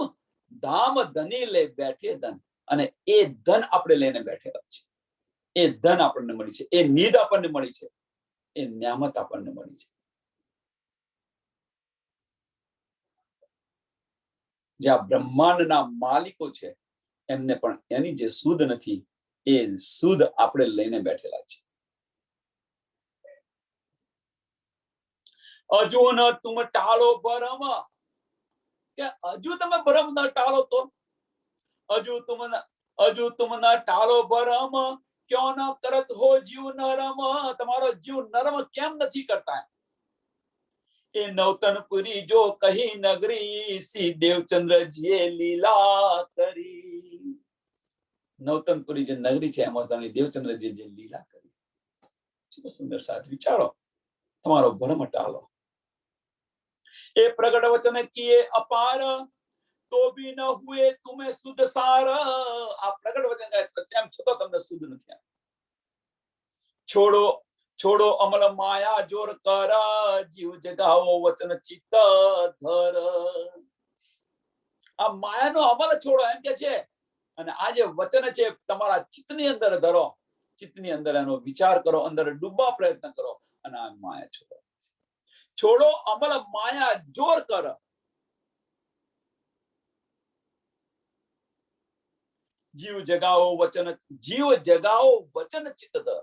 धाम धनी ले बैठे धन. અને એ ધન આપણે લઈને બેઠેલા છે. એ ધન આપણને મળી છે, એ નીદ આપણને મળી છે, એ ન્યામત આપણને મળી છે. જે આ બ્રહ્માંડના માલિકો છે, એમને પણ એની જે સુધ નથી, એ સુધ આપણે લઈને બેઠેલા છે. હજુ ન તુમ ટાળો ભરમ, કે હજુ તમે ભરમ ન ટાળો તો હજુ તુમ ન ટાળો ભરમ, ક્યો ન કરત હો જીવ નરમ. તમારો જીવ નરમ કેમ નથી કરતા? એ નવતનપુરી જો કહી નગરી, સી દેવચંદ્રજીએ લીલા કરી. નવતનપુરી જે નગરી છે, એમાં દેવચંદ્રજી જે લીલા કરી. શું સુંદર સાથ. વિચારો, તમારો ભરમ ટાળો. એ પ્રગટ વચન કિए અપાર, તો भी न हुए तुम्हें शुद्ध सार. આ પ્રગટ વચન તેમ છતાં તમને શુદ્ધ નથી. છોડો છોડો અમલ માયા જોર કર, જીવ જગાવો વચન ચિત્ત ધર. આ માયાનો અમલ છોડો એમ કે છે. અને આ જે વચન છે તમારા ચિત્તની અંદર ધરો, ચિત્તની અંદર એનો વિચાર કરો, અંદર ડૂબવા પ્રયત્ન કરો અને આ માયા છોડો. છોડો અમલ માયા જોર કર. જીવ જગાવો વચન, જીવ જગાવો વચન ચિત્ત ધ.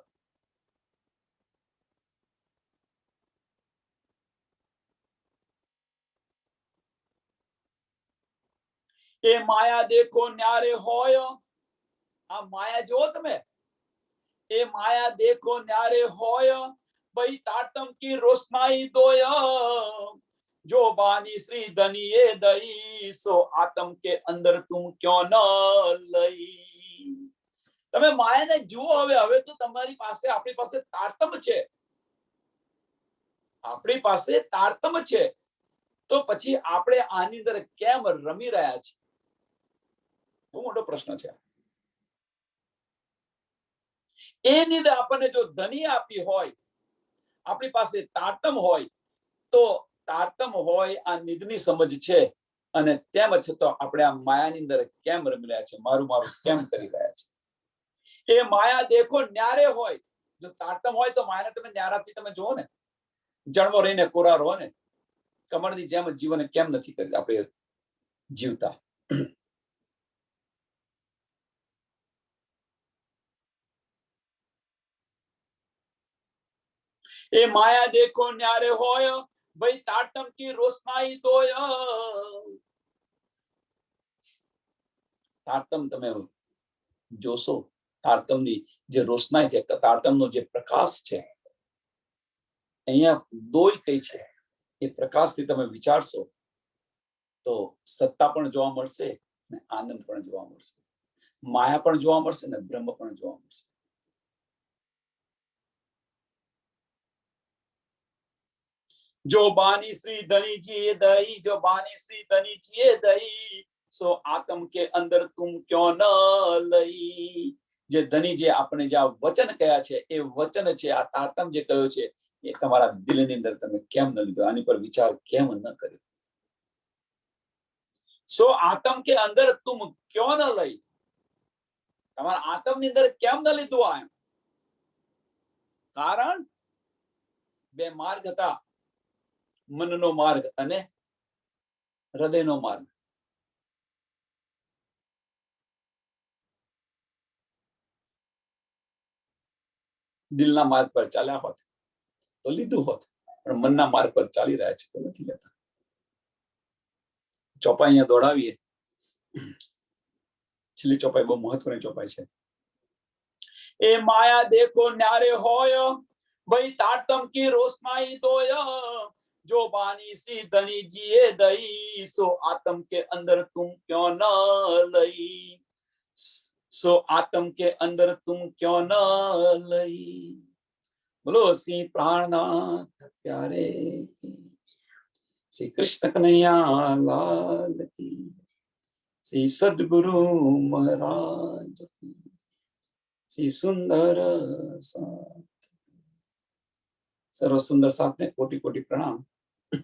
એ માયા દેખો ન્યારે હોય. આ માયા જો તમે, એ માયા દેખો ન્યારે હોય. ભાઈ તાટમ કી રોશનાઈ દોય. જો બાની શ્રી ધનીએ દઈ, સો આતમ કે અંદર તું ક્યો ન લઈ. તમે માયાને જુઓ. હવે તો તમારી પાસે, આપણી પાસે તારતમ છે, આપણી પાસે તારતમ છે. તો પછી આપણે આની અંદર કેમ રમી રહ્યા છીએ? બહુ મોટો પ્રશ્ન છે. એ નિંદ આપણને જો ધની આપી હોય, આપણી પાસે તારતમ હોય, તો તારતમ હોય આ નિંદની સમજ છે, અને તેમ છતાં આપણે આ માયાની અંદર કેમ રમી રહ્યા છે, મારું મારું કેમ કરી રહ્યા છે? એ માયા દેખો ન્યારે હોય. જો તારતમ હોય તો માયાને તમે ન્યારાથી તમે જુઓ ને. જન્મો રહીને કોરા રહો ને, કમળની જેમ જીવન કેમ નથી કરી આપણે જીવતા? એ માયા દેખો ન્યારે હોય. ભાઈ તાટમ કી રોશનાઈ દોય. તારતમ તમે જોશો, તારતમની જે રોશનાઈ છે, તારતમનો જે પ્રકાશ છે, અહીંયા દોય કઈ છે, એ પ્રકાશથી તમે વિચારશો તો સત્તા પણ જોવા મળશે, ને આનંદ પણ જોવા મળશે, માયા પણ જોવા મળશે, ને બ્રહ્મ પણ જોવા મળશે. જો બાની શ્રી ધનીજીએ દઈ, જો બાની શ્રી ધનીજીએ દઈ, સો આતમ કે અંદર તુમ ક્યો ન લઈ. જે ધનીજી આપણે જે વચન કયા છે, એ વચન છે, આ તારતમ જે કહ્યો છે, એ તમારા દિલની અંદર તમે કેમ ન લીધો? આની પર વિચાર કેમ ન કર્યો? સો આતમ કે અંદર તુમ ક્યો ન લઈ. તમારા આતમની અંદર કેમ ન લીધું? આ કારણ બે માર્ગ હતા, મનનો માર્ગ અને હૃદયનો માર્ગ. દિલના માર્ગ પર ચાલ્યા હોત તો લીધું હોત, પણ મનના માર્ગ પર ચાલી રહ્યા છે તો નથી લેતા. ચોપાઈ અહીંયા દોડાવીએ. છેલ્લી ચોપાઈ બહુ મહત્વની ચોપાઈ છે. એ માયા દેખો ન્યારે હોય. ભાઈ તાટમ કી રોશનાઈ દોય. જો બાની શ્રી ધનીજીએ દઈ, સો આતમ કે અંદર તુમ ક્યો ન લઈ. સો આતમ કે અંદર તુમ ક્યો ન લઈ. બોલો શ્રી પ્રાણનાથ પ્યારે, શ્રી કૃષ્ણ કનૈયા લાલ કી, શ્રી સદગુરુ મહારાજ કી, શ્રી સુંદર સાથ. સર્વ સુંદર સાથને કોટી કોટી પ્રણામ.